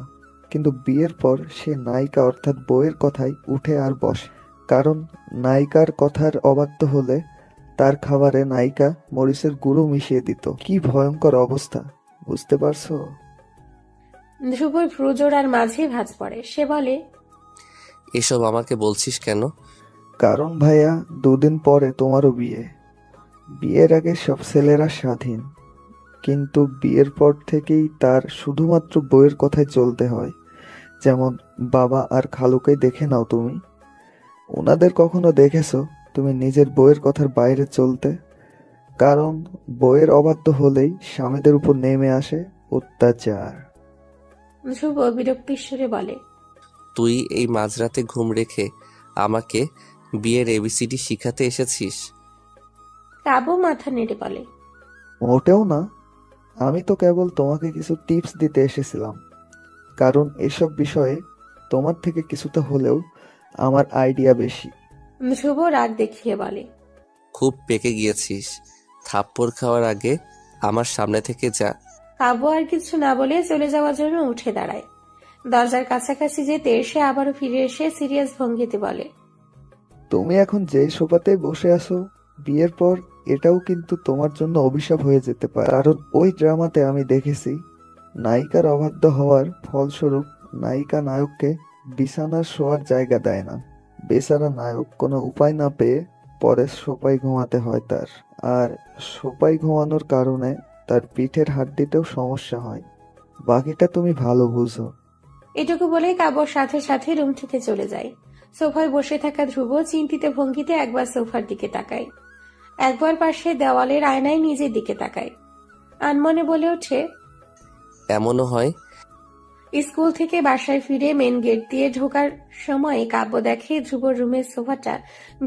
কিন্তু বিয়ের পর সে নায়িকা অর্থাৎ বউয়ের কথায় উঠে আর বসে, কারণ নায়িকার কথার অবাধ্য হলে তার খাবারে নায়িকা মরিচের গুঁড়ো মিশিয়ে দিত। কি ভয়ঙ্কর অবস্থা, বুঝতে পারছো? ধ্রুবর ভ্রুজোড়ার মাঝে ভাঁজ পড়ে। সে বলে, এসব আমাকে বলছিস কেন? কারণ ভাইয়া, 2 দিন পরে তোমারও বিয়ে। বিয়ের আগে সব ছেলেরা স্বাধীন, কিন্তু বিয়ের পর থেকেই তার শুধুমাত্র বউয়ের কথায় চলতে হয়। যেমন বাবা আর খালুকে দেখে নাও তুমি, ওনাদের কখনো দেখেছো তুমি নিজের বউয়ের কথার বাইরে চলতে? কারণ বউয়ের অবাধ্য হলেই স্বামীদের উপর নেমে আসে অত্যাচার। ধ্রুব বিরক্তির সুরে বলে, তুই এই মাঝরাতে ঘুম রেখে আমাকে বিয়ের এবিসিডি শিখাতে এসেছিস? কাব্য মাথা নেড়ে বলে, মোটেও না, আমি তো কেবল তোমাকে কিছু টিপস দিতে এসেছিলাম, কারণ এসব বিষয়ে তোমার থেকে কিছুটা হলেও আমার আইডিয়া বেশি। ধ্রুব রাগ দেখিয়ে বলে, খুব পেকে গিয়েছিস, থাপ্পড় খাওয়ার আগে আমার সামনে থেকে যা। কাব্য আর কিছু না বলে চলে যাওয়ার জন্য উঠে দাঁড়ায়। দরজার কাছাকাছি যেতে সে আবারও ফিরে এসে সিরিয়াস ভঙ্গিতে বলে, তুমি এখন যে সোফাতে বসে আছো, বিয়ের পর এটাও কিন্তু তোমার জন্য অভিশাপ হয়ে যেতে পারে। কারণ ওই ড্রামাতে আমি দেখেছি, নায়িকার অবাধ্য হওয়ার ফলস্বরূপ নায়িকা নায়ককে বিছানার শোয়ার জায়গা দেয় না। বেচারা নায়ক কোনো উপায় না পেয়ে পরে সোফায় ঘুমাতে হয় তার, আর সোফায় ঘুমানোর কারণে তার পিঠের হাড্ডিতেও সমস্যা হয়। বাকিটা তুমি ভালো বুঝো। এটুকু বলেই কাব্যর সাথে সাথে রুম থেকে চলে যায়। সোফায় বসে থাকা ধ্রুব চিন্তিত ভঙ্গিতে একবার সোফার দিকে তাকায়, একবার পাশে দেওয়ালের আয়নায় নিজের দিকে তাকায়। আনমনে বলে ওঠে, এমনও হয়। স্কুল থেকে বাসায় ফিরে মেন গেট দিয়ে ঢোকার সময় কাব্য দেখে ধ্রুবর রুমের সোফাটা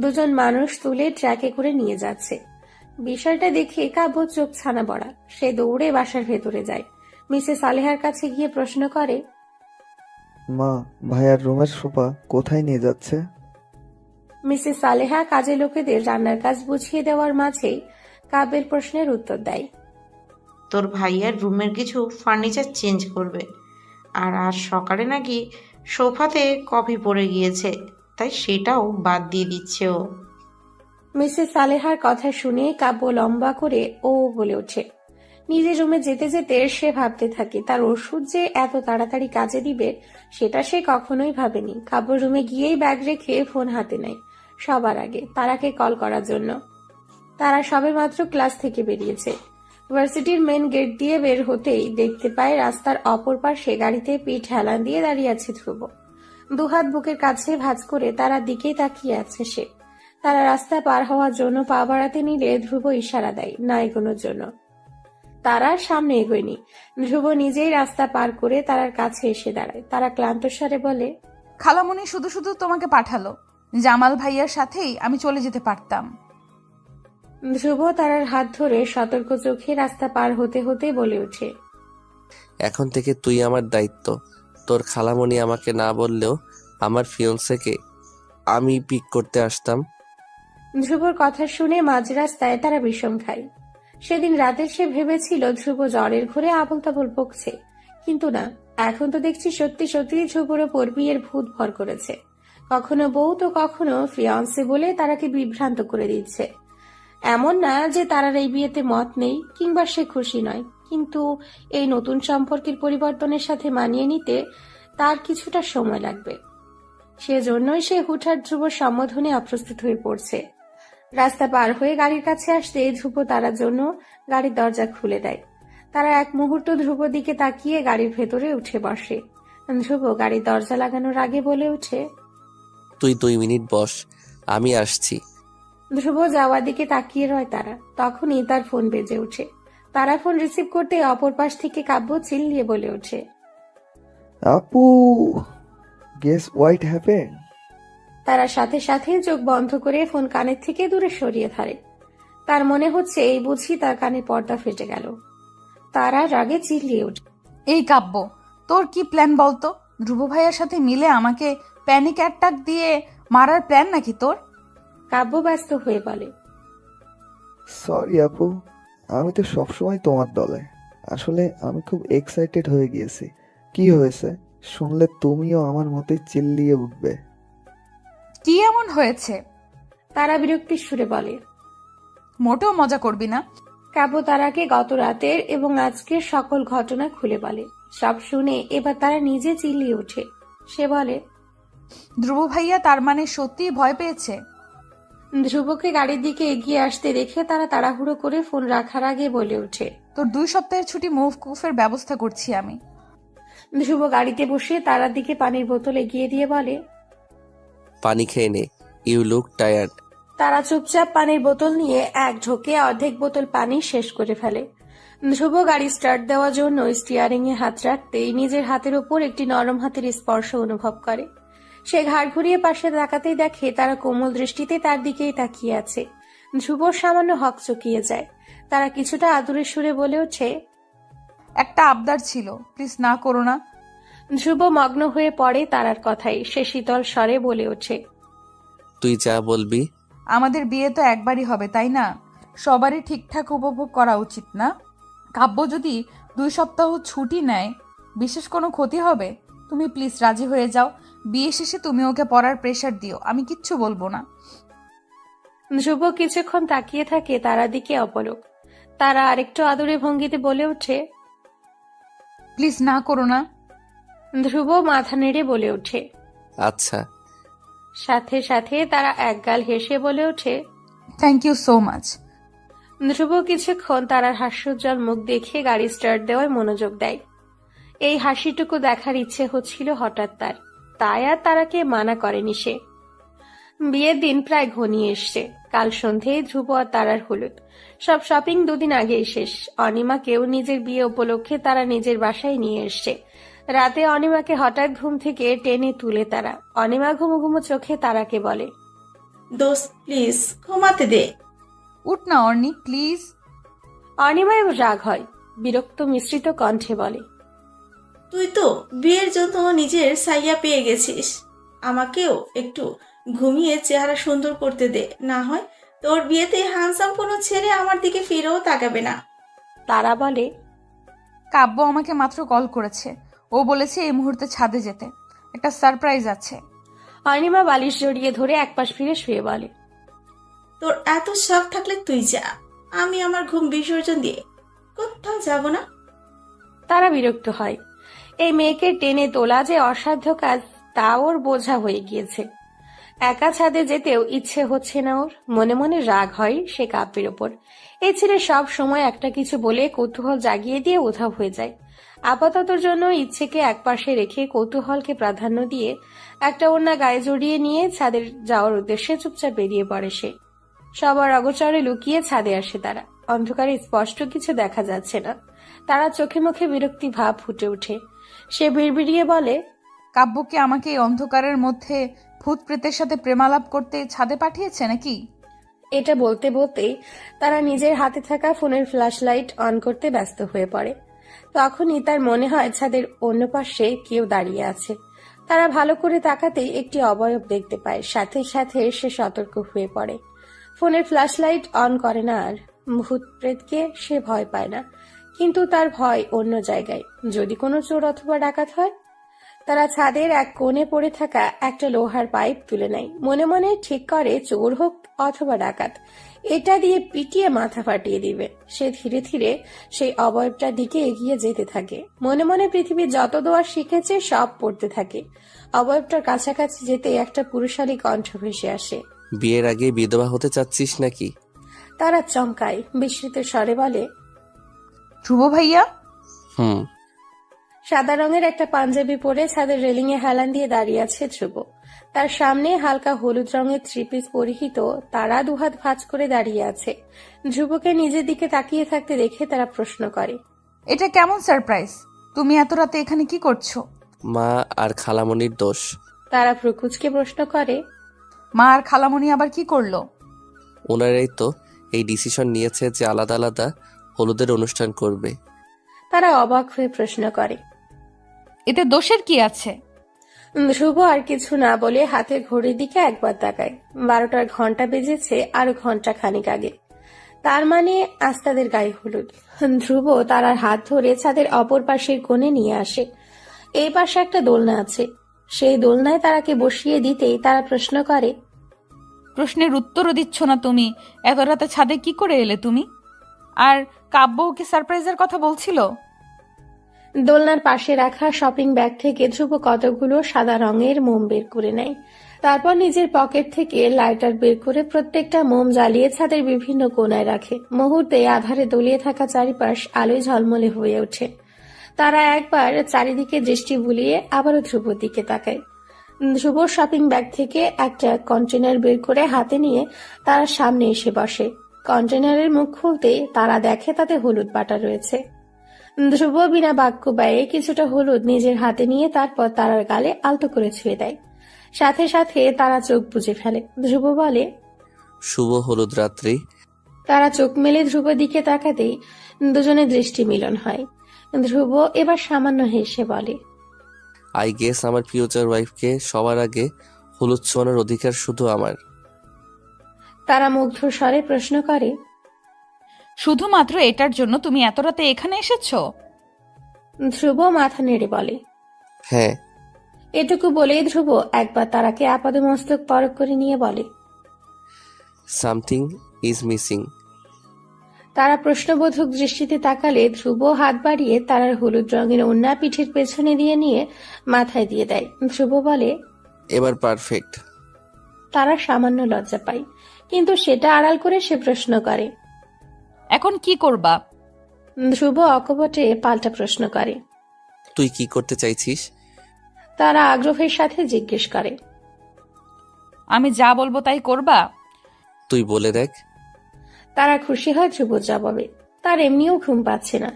দুজন মানুষ তুলে ট্রাকে করে নিয়ে যাচ্ছে। বিষয়টা দেখে কাব্য চোখ ছানা বড়া। সে দৌড়ে বাসার ভেতরে যায়। মিসেস আলেহার কাছে গিয়ে প্রশ্ন করে, মা, ভাইয়ার রুমের সোফা কোথায় নিয়ে যাচ্ছে? মিসেস আলেহা কাজে লোকেদের রান্নার কাজ বুঝিয়ে দেওয়ার মাঝেই কাব্যের প্রশ্নের উত্তর দেয়, তোর ভাইয়ার রুমের কিছু ফার্নিচার চেঞ্জ করবে, আর আজ সকালে নাকি সোফাতে কফি পড়ে গিয়েছে, তাই সেটাও বাদ দিয়ে দিচ্ছে ও। মিসেস আলেহার কথা শুনে কাব্য লম্বা করে ও বলে ওঠে। নিজের রুমে যেতে যেতে সে ভাবতে থাকে তার ওষুধ যে এত তাড়াতাড়ি কাজে দিবে সেটা সে কখনোই ভাবেনি। কাব্য রুমে গিয়েই ব্যাগ রেখে ফোন হাতে নেয় সবার আগে তারাকে কল করার জন্য। তারা সবেমাত্র ক্লাস থেকে বেরিয়েছে। ভার্সিটির মেন গেট দিয়ে বের হতেই দেখতে পায় রাস্তার অপর পাশে গাড়িতে পিঠ হেলান দিয়ে দাঁড়িয়ে আছে ধ্রুব। দুহাত বুকের কাছে ভাঁজ করে তারার দিকেই তাকিয়ে আছে সে। তারা রাস্তা পার হওয়ার জন্য পা বাড়াতে নিলে ধ্রুব ইশারা দেয় না এগোনোর জন্য। তারার সামনে এগোয়নি। ধ্রুব নিজেই রাস্তা পার করে তারার কাছে এসে দাঁড়ায়। তারা ক্লান্ত স্বরে বলে, খালামণি শুধু শুধু তোমাকে পাঠালো, জামাল ভাইয়ার সাথেই আমি চলে যেতে পারতাম। ধ্রুব তারার হাত ধরে সতর্ক চোখে রাস্তা পার হতে হতে বলে ওঠে, এখন থেকে তুই আমার দায়িত্ব। তোর খালামণি আমাকে না বললেও আমার ফিয়ন্সেকে আমি পিক করতে আসতাম। ধ্রুবর কথা শুনে মাঝ রাস্তায় তারা বিষম খায়। সেদিন রাতে সে ভেবেছিল ধ্রুব জ্বরের ঘরে আবল তাবল বকছে, কিন্তু না, এখন তো দেখছি সত্যি সত্যি ধ্রুবর ওপর বিয়ের ভূত ভর করেছে। কখনো বউ তো কখনো ফিয়ান্সে বলে তারাকে বিভ্রান্ত করে দিচ্ছে। এমন না যে তারার এই বিয়েতে মত নেই কিংবা সে খুশি নয়, কিন্তু এই নতুন সম্পর্কের পরিবর্তনের সাথে মানিয়ে নিতে তার কিছুটা সময় লাগবে। সেজন্যই সে হুটহাট ধ্রুবর সম্বোধনে অপ্রস্তুত হয়ে পড়ছে। রাস্তা পার হয়ে গাড়ির কাছে আসতে ধ্রুব তারার জন্য গাড়ির দরজা খুলে দেয়। তারা এক মুহূর্ত ধ্রুব দিকে তাকিয়ে গাড়ির ভেতরে উঠে বসে। ধ্রুব গাড়ির দরজা লাগানোর আগে বলে ওঠে, তুই 2 মিনিট বস, আমি আসছি। ধ্রুব যাওয়ার দিকে তাকিয়ে রয় তারা। তখনই তার ফোন বেজে ওঠে। তারা ফোন রিসিভ করতে অপর পাশ থেকে কাব্য চিল্লিয়ে বলে ওঠে। আপু, গেস হোয়াট হ্যাপেন্ড? তারা সাথে সাথে চোখ বন্ধ করে ফোন কানের থেকে দূরে সরিয়ে ধরে। তার মনে হচ্ছে এই বুঝি তার কানে পর্দা ফেটে গেল। তারা রাগে চিল্লিয়ে ওঠে। এই কাব্য, তোর কি প্ল্যান বলতো? ধ্রুব ভাইয়ার সাথে মিলে আমাকে প্যানিক অ্যাটাক দিয়ে মারার প্ল্যান নাকি তোর? কাব্য ব্যস্ত হয়ে বলে। সরি আপু, আমি তো সবসময় তোমার দলে। আসলে আমি খুব এক্সাইটেড হয়ে গিয়েছি। কি হয়েছে শুনলে তুমিও আমার মতোই চিল্লিয়ে উঠবে। কি এমন হয়েছে? তারা বিরক্তির সুরে বলে। মোটেও মজা করবি না। কাব্য তারাকে গত রাতের এবং আজকের সকল ঘটনা খুলে বলে। সব শুনে এবার তারা নিজে চিল্লিয়ে ওঠে। সে বলে, ধ্রুব ভাইয়া তার মানে সত্যিই ভয় পেয়েছে? ধ্রুবকে গাড়ির দিকে এগিয়ে আসতে দেখে তারা তাড়াহুড়ো করে ফোন রাখার আগে বলে ওঠে। তোর 2 সপ্তাহের ছুটি মৌকুফের ব্যবস্থা করছি আমি। ধ্রুব গাড়িতে বসে তারার দিকে পানির বোতল এগিয়ে দিয়ে বলে, পানি খেয়ে নে, ইউ লুক টায়ার্ড। তারা চুপচাপ পানির বোতল নিয়ে এক ঢোকে অর্ধেক বোতল পানি শেষ করে ফেলে। ধ্রুব গাড়ি স্টার্ট দেওয়ার জন্য স্টিয়ারিং এ হাত রাখতেই নিজের হাতের উপর একটি নরম হাতের স্পর্শ অনুভব করে। সে ঘাড় ঘুরিয়ে পাশে তাকাতেই দেখে তারা কোমল দৃষ্টিতে তার দিকেই তাকিয়ে আছে। ধ্রুব সামান্য হকচকিয়ে যায়। তারা কিছুটা আদুরে সুরে বলে ওঠে, একটা আবদার ছিল, প্লিজ না করো না। ধ্রুব মগ্ন হয়ে পড়ে তারার কথাই। সে শীতল স্বরে বলে ওঠে, তুই যা বলবি। আমাদের বিয়ে তো একবারই হবে, তাই না? সবারই ঠিকঠাক উপভোগ করা উচিত না? কাব্য যদি 2 সপ্তাহ ছুটি নেয়, বিশেষ কোনো ক্ষতি হবে? তুমি প্লিজ রাজি হয়ে যাও। বিয়ে শেষে তুমি ওকে পড়ার প্রেশার দিও, আমি কিচ্ছু বলবো না। ধ্রুব কিছুক্ষণ তাকিয়ে থাকে তারা দিকে অপলক। তারা আরেকটু আদুরে ভঙ্গিতে বলে ওঠে, প্লিজ না করো না। ধ্রুব মাথা নেড়ে বলে ওঠে। আচ্ছা। সাথে সাথে তারা একগাল হেসে বলে ওঠে, থ্যাংক ইউ সো মাচ। ধ্রুব কিছুক্ষণ তারার হাস্যোজ্জ্বল মুখ দেখে গাড়ি স্টার্ট দেওয়ায় মনোযোগ দেয়। এই হাসিটুকু দেখার ইচ্ছে হচ্ছিল হঠাৎ তাই আর তারাকে মানা করেনি সে। বিয়ের দিন প্রায় ঘনিয়ে এসছে। কাল সন্ধ্যেয় ধ্রুব আর তারার হলুদ। সব শপিং 2 দিন আগেই শেষ। অনিমাকেও নিজের বিয়ে উপলক্ষে তারা নিজের বাসায় নিয়ে এসছে। রাতে অনিমাকে হঠাৎ ঘুম থেকে টেনে তুলে তারা। অনিমা ঘুমো ঘুমো চোখে তারাকে বলে, দোস্ত প্লিজ ঘুমাতে দে। উঠ না অর্নি, প্লিজ। অনিমায় রাগ হয়, বিরক্ত মিশ্রিত কণ্ঠে বলে, তুই তো বিয়ের জন্য নিজের সাইয়া পেয়ে গেছিস, আমাকেও একটু ঘুমিয়ে চেহারা সুন্দর করতে দে। না হয় তোর বিয়েতে হ্যান্ডসাম কোনো ছেলে আমার দিকে ফিরেও তাকাবে না। তারা বলে, কাব্য আমাকে মাত্র কল করেছে। ও বলেছে এই মুহূর্তে ছাদে যেতে, একটা সারপ্রাইজ আছে। অনিমা বালিশ জড়িয়ে ধরে একপাশ ফিরে শুয়ে বলে, তোর এত শখ থাকলে তুই যা, আমি আমার ঘুম বিসর্জন দিয়ে কোথাও যাব না। তারা বিরক্ত হয়। এই মেয়েকে টেনে তোলা যে অসাধ্য কাজ তা ওর বোঝা হয়ে গিয়েছে। একা ছাদে যেতেও ইচ্ছে হচ্ছে না ওর। মনে মনে রাগ হয় সে কাব্যের ওপর। এই ছেলে সব সময় একটা কিছু বলে কৌতূহল জাগিয়ে দিয়ে উধাও হয়ে যায়। আপাততর জন্য ইচ্ছেকে একপাশে রেখে কৌতূহলকে প্রাধান্য দিয়ে একটা ওড়না গায়ে জড়িয়ে নিয়ে ছাদে যাওয়ার উদ্দেশ্যে চুপচাপ বেরিয়ে পড়ে সে। সবার অগোচরে লুকিয়ে ছাদে আসে তারা। অন্ধকারে স্পষ্ট কিছু দেখা যাচ্ছে না। তারা চোখে মুখে বিরক্তি ভাব ফুটে ওঠে। সে বিড়বিড়িয়ে বলে, কাব্যকে আমাকে এই অন্ধকারের মধ্যে ভূত প্রেতের সাথে প্রেমালাপ করতে ছাদে পাঠিয়েছে নাকি? এটা বলতে বলতেই তারা নিজের হাতে থাকা ফোনের ফ্ল্যাশ লাইট অন করতে ব্যস্ত হয়ে পড়ে। তখনই তার মনে হয় ছাদের অন্য পাশে কেউ দাঁড়িয়ে আছে। তারা ভালো করে তাকাতেই একটি অবয়ব দেখতে পায়। সাথে সাথে সে সতর্ক হয়ে পড়ে। ফোনের ফ্ল্যাশ লাইট অন করে না আর। ভূত প্রেতকে সে ভয় পায় না, কিন্তু তার ভয় অন্য জায়গায়। যদি কোনো চোর অথবা ডাকাত হয়। তারা ছাদের এক কোণে পড়ে থাকা একটা লোহার পাইপ তুলে নেয়। মনে মনে ঠিক করে চোর হোক অথবা ডাকাত, এটা দিয়ে পিটিয়ে মাথা ফাটিয়ে দিবে। সে ধীরে ধীরে সেই অবয়বটার দিকে এগিয়ে যেতে থাকে। মনে মনে পৃথিবীর যত দোয়া শিখেছে সব পড়তে থাকে। অবয়বটার কাছাকাছি যেতে একটা পুরুষালী কণ্ঠ ভেসে আসে। বিয়ের আগে বিধবা হতে চাচ্ছিস নাকি? তারা চমকায়, বিস্মিত স্বরে বলে, ধ্রুব ভাইয়া? সাদা রঙের একটা পাঞ্জাবি পরে ছাদের রেলিং এ হেলান দিয়ে দাঁড়িয়ে আছে ধ্রুব। তার সামনে হালকা হলুদ রঙের থ্রি পিস পরিহিত তারা দুহাত ভাঁজ করে দাঁড়িয়ে আছে। ধ্রুবকে নিজের দিকে তাকিয়ে থাকতে দেখে তারা প্রশ্ন করে, এটা কেমন সারপ্রাইজ? তুমি এত রাতে এখানে কি করছো? মা আর খালামণির দোষ। তারা প্রকুচকে প্রশ্ন করে, মা আর খালামণি আবার কি করলো? ওনারাই তো এই ডিসিশন নিয়েছে যে আলাদা আলাদা হলুদের অনুষ্ঠান করবে। তারা অবাক হয়ে প্রশ্ন করে। এতে দোষের কি আছে? ধ্রুব আর কিছু না বলে হাতের ঘড়ির দিকে একবার তাকায়। 12টার ঘন্টা বেজেছে আরো ঘন্টা খানিক আগে। তার মানে আজ তাদের গায়ে হলুদ। ধ্রুব তারার হাত ধরে ছাদের অপর পাশের কোণে নিয়ে আসে। এই পাশে একটা দোলনা আছে। সেই দোলনায় তারাকে বসিয়ে দিতেই তারা প্রশ্ন করে, প্রশ্নের উত্তরও দিচ্ছ না তুমি। এত রাতে ছাদে কি করে এলে তুমি? আর কাব্য ওকে সারপ্রাইজের কথা বলছিল? দোলনার পাশে রাখা শপিং ব্যাগ থেকে ধ্রুব কতগুলো সাদা রঙের মোম বের করে নেয়। তারপর নিজের পকেট থেকে লাইটার বের করে প্রত্যেকটা মোম জ্বালিয়ে ছাদের বিভিন্ন কোণায় রাখে। মুহূর্তে আধারে দলিয়ে থাকা চারিপাশ আলোয় ঝলমলে হয়ে ওঠে। তারা একবার চারিদিকে দৃষ্টি বুলিয়ে আবারও ধ্রুবর দিকে তাকায়। ধ্রুব শপিং ব্যাগ থেকে একটা কন্টেনার বের করে হাতে নিয়ে তার সামনে এসে বসে। কন্টেনারের মুখ খুলতে তারা দেখে তাতে হলুদ বাটা রয়েছে। ধ্রুব বিনা বাক্য ব্যয়ে কিছুটা হলুদ নিজের হাতে নিয়ে তারপর তারার গালে আলতো করে ছুঁয়ে দেয়। সাথে সাথে তারা চোখ বুজে ফেলে। ধ্রুব বলে, শুভ হলুদ রাত্রি। তারা চোখ মেলে ধ্রুবের দিকে তাকাতেই দুজনের দৃষ্টি মিলন হয়। ধ্রুব এবার সামান্য হেসে বলে, আই গেস আমার ফিউচার ওয়াইফকে সবার আগে হলুদ ছোঁয়ানোর অধিকার শুধু আমার। তারা মুগ্ধ স্বরে প্রশ্ন করে, শুধুমাত্র এটার জন্য তুমি এত রাতে এখানে এসেছো? ধ্রুব মাথা নেড়ে বলে, হ্যাঁ। এটুকু বলেই ধ্রুব একবার তারাকে আপাদমস্তক পরখ করে নিয়ে বলে, সামথিং ইজ মিসিং। তারা প্রশ্নবোধক দৃষ্টিতে তাকালে ধ্রুব হাত বাড়িয়ে তারার হলুদ রঙের ওড়না পিঠের পেছনে দিয়ে নিয়ে মাথায় দিয়ে দেয়। ধ্রুব বলে, এবার পারফেক্ট। তারা সামান্য লজ্জা পায়, কিন্তু সেটা আড়াল করে সে প্রশ্ন করে, এখন কি করবা? ধ্রুব অকপটে পাল্টা প্রশ্ন করে, তুই কি করতে চাইছিস? তারা আগ্রহের সাথে জিজ্ঞেস করে, আমি যা বলবো তাই করবা? তুই বলে দেখ। তারা খুশি হয় ধ্রুবর জবাবে। তার এমনিও ঘুম পাচ্ছে না।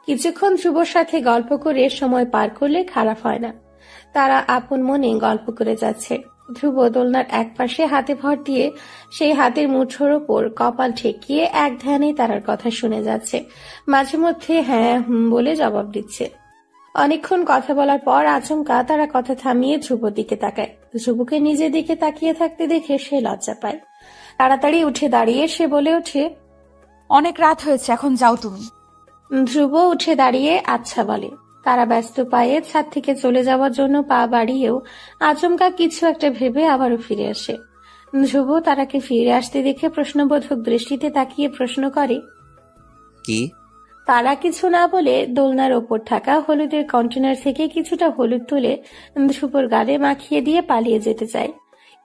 কিছুক্ষণ ধ্রুবর সাথে গল্প করে সময় পার করলে খারাপ হয় না। তারা আপন মনে গল্প করে যাচ্ছে। ধ্রুব দোলনার এক পাশে হাতে ভর দিয়ে সেই হাতের মুঠোর ওপর কপাল ঠেকিয়ে এক ধ্যানে তারার কথা শুনে যাচ্ছে। মাঝে মধ্যে হ্যাঁ হুম বলে জবাব দিচ্ছে। অনেকক্ষণ কথা বলার পর আচমকা তারা কথা থামিয়ে ধ্রুবর দিকে তাকায়। ধ্রুবকে নিজের দিকে তাকিয়ে থাকতে দেখে সে লজ্জা পায়। তাড়াতাড়ি উঠে দাঁড়িয়ে সে বলে ওঠে, অনেক রাত হয়েছে, এখন যাও তুমি। ধ্রুব উঠে দাঁড়িয়ে আচ্ছা বলে। তারা ব্যস্ত পায়ে ছাদ থেকে চলে যাওয়ার জন্য পা বাড়িয়েও আচমকা কিছু একটা ভেবে আবারও ফিরে আসে। ধ্রুব তারাকে ফিরে আসতে দেখে প্রশ্নবোধক দৃষ্টিতে তাকিয়ে প্রশ্ন করে, কি? তারা কিছু না বলে দোলনার ওপর থাকা হলুদের কন্টেনার থেকে কিছুটা হলুদ তুলে ধ্রুবর গালে মাখিয়ে দিয়ে পালিয়ে যেতে চায়।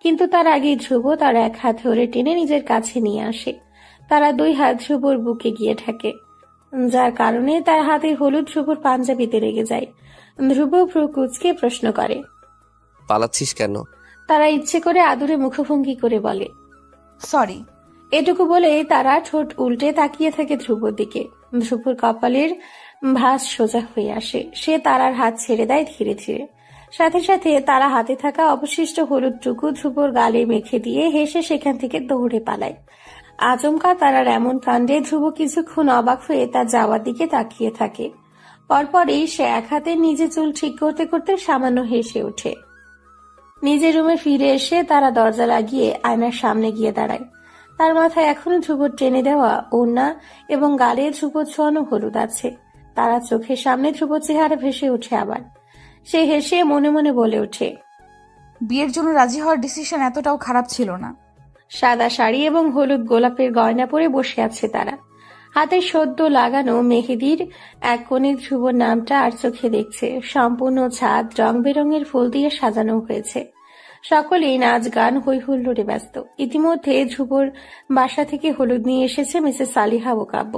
কিন্তু তার আগেই ধ্রুব তার এক হাত ধরে টেনে নিজের কাছে নিয়ে আসে। তারা দুই হাত ধ্রুবর বুকে গিয়ে থাকে, যার কারণে তার হাতের হলুদ ধ্রুবর পাঞ্জাবিতে লেগে যায়। ধ্রুব ভ্রু কুঁচকে প্রশ্ন করে, পালাচ্ছিস কেন? তারা ইচ্ছে করে আদুরে মুখভঙ্গি করে বলে, সরি। এটুকু বলে তারা ঠোঁট উল্টে তাকিয়ে থাকে ধ্রুবর দিকে। ধ্রুবর কপালের ভাঁজ সোজা হয়ে আসে। সে তারার হাত ছেড়ে দেয় ধীরে ধীরে। সাথে সাথে তারা হাতে থাকা অবশিষ্ট হলুদটুকু ধ্রুবর গালে মেখে দিয়ে হেসে সেখান থেকে দৌড়ে পালায়। আচমকা তারার এমন কাণ্ডে ধ্রুব কিছুক্ষণ অবাক হয়ে তার যাওয়ার দিকে তাকিয়ে থাকে। পরপরই সে এক হাতে নিজে চুল ঠিক করতে করতে সামান্য হেসে ওঠে। নিজের রুমে ফিরে এসে তারা দরজা লাগিয়ে আয়নার সামনে গিয়ে দাঁড়ায়। তার মাথায় এখনো ধ্রুবর টেনে দেওয়া ওড়না এবং গালে ধ্রুবর ছোঁয়ানো হলুদ আছে। তারা চোখের সামনে ধ্রুবর চেহারা ভেসে ওঠে আবার। সে হেসে মনে মনে বলে ওঠে, বিয়ের জন্য রাজি হওয়ার ডিসিশন এতটাও খারাপ ছিল না। সাদা শাড়ি এবং হলুদ গোলাপের গয়না পরে বসে আছে তারা। হাতে সদ্য লাগানো মেহেদির এক কোণে ধ্রুবর নামটা আর চোখে দেখছে। সম্পূর্ণ ছাদ রং বেরঙের ফুল দিয়ে সাজানো হয়েছে। সকলেই নাচ গান হই হুল্লোড়ে ব্যস্ত। ইতিমধ্যে ধ্রুবর বাসা থেকে হলুদ নিয়ে এসেছে মিসেস সালিহা ও কাব্য।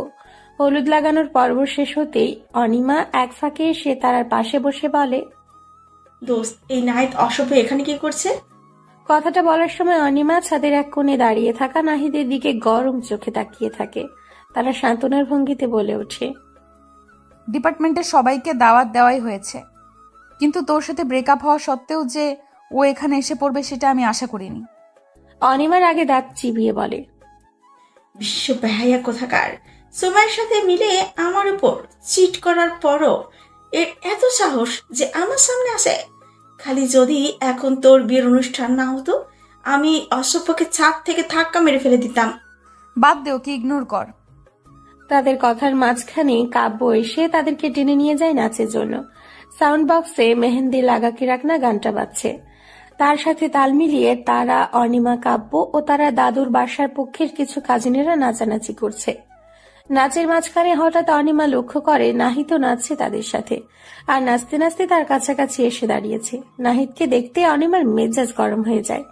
হলুদ লাগানোর পর্ব শেষ হতেই অনিমা এক ফাঁকে এসে তারার পাশে বসে বলে, দোস্ত, এই নাহিদ অসভ্য এখানে কি করছে? কথাটা বলার সময় অনিমা ছাদের এক কোণে দাঁড়িয়ে থাকা নাহিদের দিকে গরম চোখে তাকিয়ে থাকে। তারা সান্ত্বনার ভঙ্গিতে বলে ওঠে, ডিপার্টমেন্টের সবাইকে দাওয়াত দেওয়াই হয়েছে, কিন্তু তোর সাথে ব্রেকআপ হওয়া সত্ত্বেও যে ও এখানে এসে পড়বে সেটা আমি আশা করিনি। অনিমার আগে দাঁত চিবিয়ে বলে, বিশ্ব বেহায়া কোথাকার, সুমাইয়ের সাথে মিলে আমার উপর চিট করার পরও এর এত সাহস যে আমার সামনে আসে। খালি যদি এখন তোর বিয়ের অনুষ্ঠান না হতো, আমি অসভ্যকে ছাদ থেকে ধাক্কা মেরে ফেলে দিতাম। বাদ দে, ওকে ইগনোর কর। তাদের কথার মাঝখানে কাব্য এসে তাদেরকে টেনে নিয়ে যায় নাচের জন্য। সাউন্ড বক্সে মেহেন্দি লাগা কি রাখনা গানটা বাজছে। তার সাথে তাল মিলিয়ে তারা, অনিমা, কাব্য ও তারা দাদুর বাসার পক্ষের কিছু কাজিনেরা নাচানাচি করছে। নাচের মাঝখানে হঠাৎ অনিমা লক্ষ্য করে নাহিদও নাচছে তাদের সাথে, আর নাচতে নাচতে তার কাছাকাছি এসে দাঁড়িয়েছে। নাহিদকে দেখতে অনিমার মেজাজ গরম হয়ে যায়।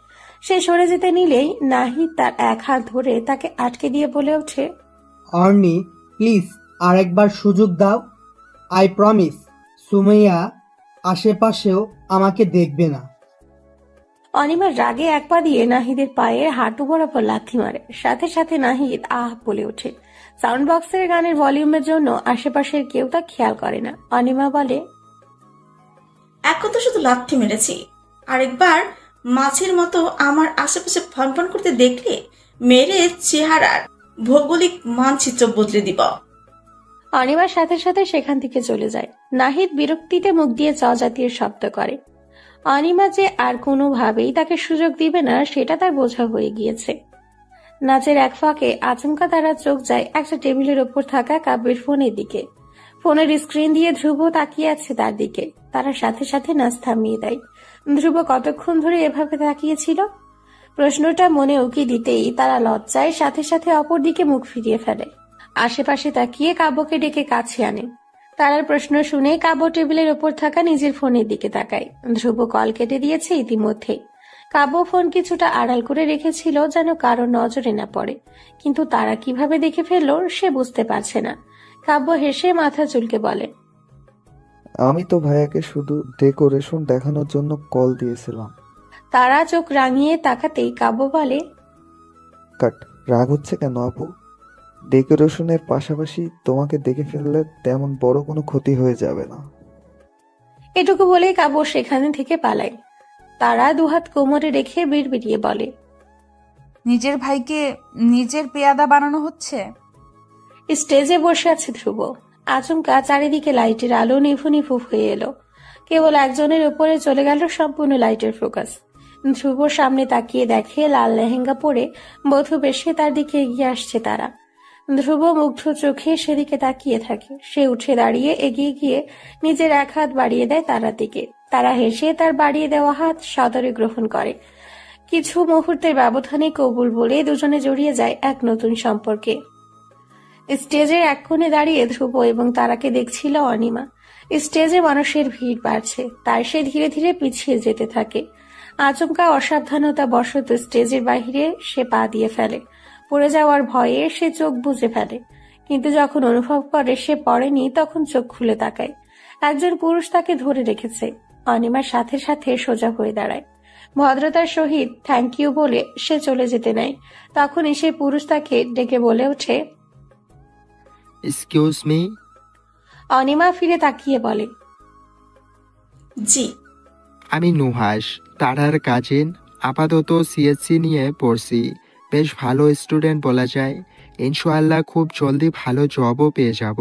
সে সরে যেতে নিলেই নাহিদ তার এক হাত ধরে তাকে আটকে দিয়ে বলে ওঠে, অর্নি, প্লিজ আর একবার সুযোগ দাও। আই প্রমিস সুমাইয়া আশেপাশেও আমাকে দেখবে না। অনিমার রাগে এক পা দিয়ে নাহিদের পায়ের হাঁটু বরাবর লাথি মারে। সাথে সাথে নাহিদ আহ বলে ওঠে। সাউন্ড বক্সের গানের ভলিউমের জন্য আশেপাশের কেউ তা খেয়াল করে না। অনিমা বলে, এখন তো শুধু লাথি মেরেছি, আরেকবার মাছের মতো আমার আশেপাশে ফনফন করতে দেখলে মেরে চেহারার ভৌগোলিক মানচিত্র বদলে দিব। অনিমার সাথে সাথে সেখান থেকে চলে যায়। নাহিদ বিরক্তিতে মুখ দিয়ে চ জাতীয় শব্দ করে। অনিমা যে আর কোনোভাবেই তাকে সুযোগ দিবে না সেটা তার বোঝা হয়ে গিয়েছে। নাচের এক ফাঁকে আচমকা তারা চোখ যায় একটা টেবিলের ওপর থাকা কাব্যের ফোনের দিকে। ফোনের স্ক্রিন দিয়ে ধ্রুব তাকিয়ে আছে তার দিকে। তারা সাথে সাথে নাচ থামিয়ে দেয়। ধ্রুব কতক্ষণ ধরে এভাবে তাকিয়েছিল? প্রশ্নটা মনে উকি দিতেই তারা লজ্জায় সাথে সাথে অপর দিকে মুখ ফিরিয়ে ফেলে। আশেপাশে তাকিয়ে কাব্যকে ডেকে কাছে আনে। তারার প্রশ্ন শুনে কাব্য টেবিলের ওপর থাকা নিজের ফোনের দিকে তাকায়। ধ্রুব কল কেটে দিয়েছে ইতিমধ্যে। কাব্য ফোন কিছুটা আড়াল করে রেখেছিল যেন কারো নজরে না পড়ে, কিন্তু তারা কিভাবে দেখে ফেললো সে বুঝতে পারছে না। কাব্য হেসে মাথা চুলকে বলে, আমি তো ভাইয়াকে শুধু ডেকোরেশন দেখানোর জন্য কল দিয়েছিলাম। তারা চোখ রাঙিয়ে তাকাতেই কাব্য বলে, কাট, রাগ হচ্ছে কেন আপু? ডেকোরেশনের পাশাপাশি তোমাকে দেখে ফেললে তেমন বড় কোনো ক্ষতি হয়ে যাবে না। এটুকু বলেই কাব্য সেখানে থেকে পালায়। তারা দুহাত কোমরে রেখে বিড়বিড়িয়ে বলে, নিজের ভাইকে নিজের পেয়াদা বানানো হচ্ছে। স্টেজে বসে আছে ধ্রুব। আচমকা চারিদিকে লাইটের আলো নিভু নিভু হয়ে এলো। কেবল একজনের উপরে চলে গেল সম্পূর্ণ লাইটের ফোকাস। ধ্রুব সামনে তাকিয়ে দেখে লাল লেহেঙ্গা পরে বধূ বেশে তার দিকে এগিয়ে আসছে তারা। ধ্রুব মুগ্ধ চোখে সেদিকে তাকিয়ে থাকে। সে উঠে দাঁড়িয়ে এগিয়ে গিয়ে নিজের এক হাত বাড়িয়ে দেয় তারার দিকে। তারা হেসে তার বাড়িয়ে দেওয়া হাত সদরে গ্রহণ করে। কিছু মুহূর্তের ব্যবধানে কবুল বলে দুজনে জড়িয়ে যায় এক নতুন সম্পর্কে। স্টেজের এক কোণে দাঁড়িয়ে ধ্রুব এবং তারাকে দেখছিল অনিমা। স্টেজে মানুষের ভিড় বাড়ছে, তাই সে ধীরে ধীরে পিছিয়ে যেতে থাকে। আচমকা অসাবধানতা বশত স্টেজের বাহিরে সে পা দিয়ে ফেলে। পড়ে যাওয়ার ভয়ে সে চোখ বুজে ফেলে, কিন্তু যখন অনুভব করে সে পড়েনি তখন চোখ খুলে তাকায়। একজন পুরুষ তাকে ধরে রেখেছে। অনিমার সাথে সাথে সোজা হয়ে দাঁড়ায়। ভদ্রতার সহিত থ্যাংক ইউ বলে সে চলে যেতে নেয়। তখনই সেই পুরুষ তাকে ডেকে বলে ওঠে, এক্সকিউজ মি। অনিমা ফিরে তাকিয়ে বলে, জি। আমি নুহাস, তারার কাজিন। আপাতত সিএসসি নিয়ে পড়ছি। বেশ ভালো স্টুডেন্ট বলা যায়। ইনশাআল্লাহ খুব জলদি ভালো জবও পেয়ে যাব।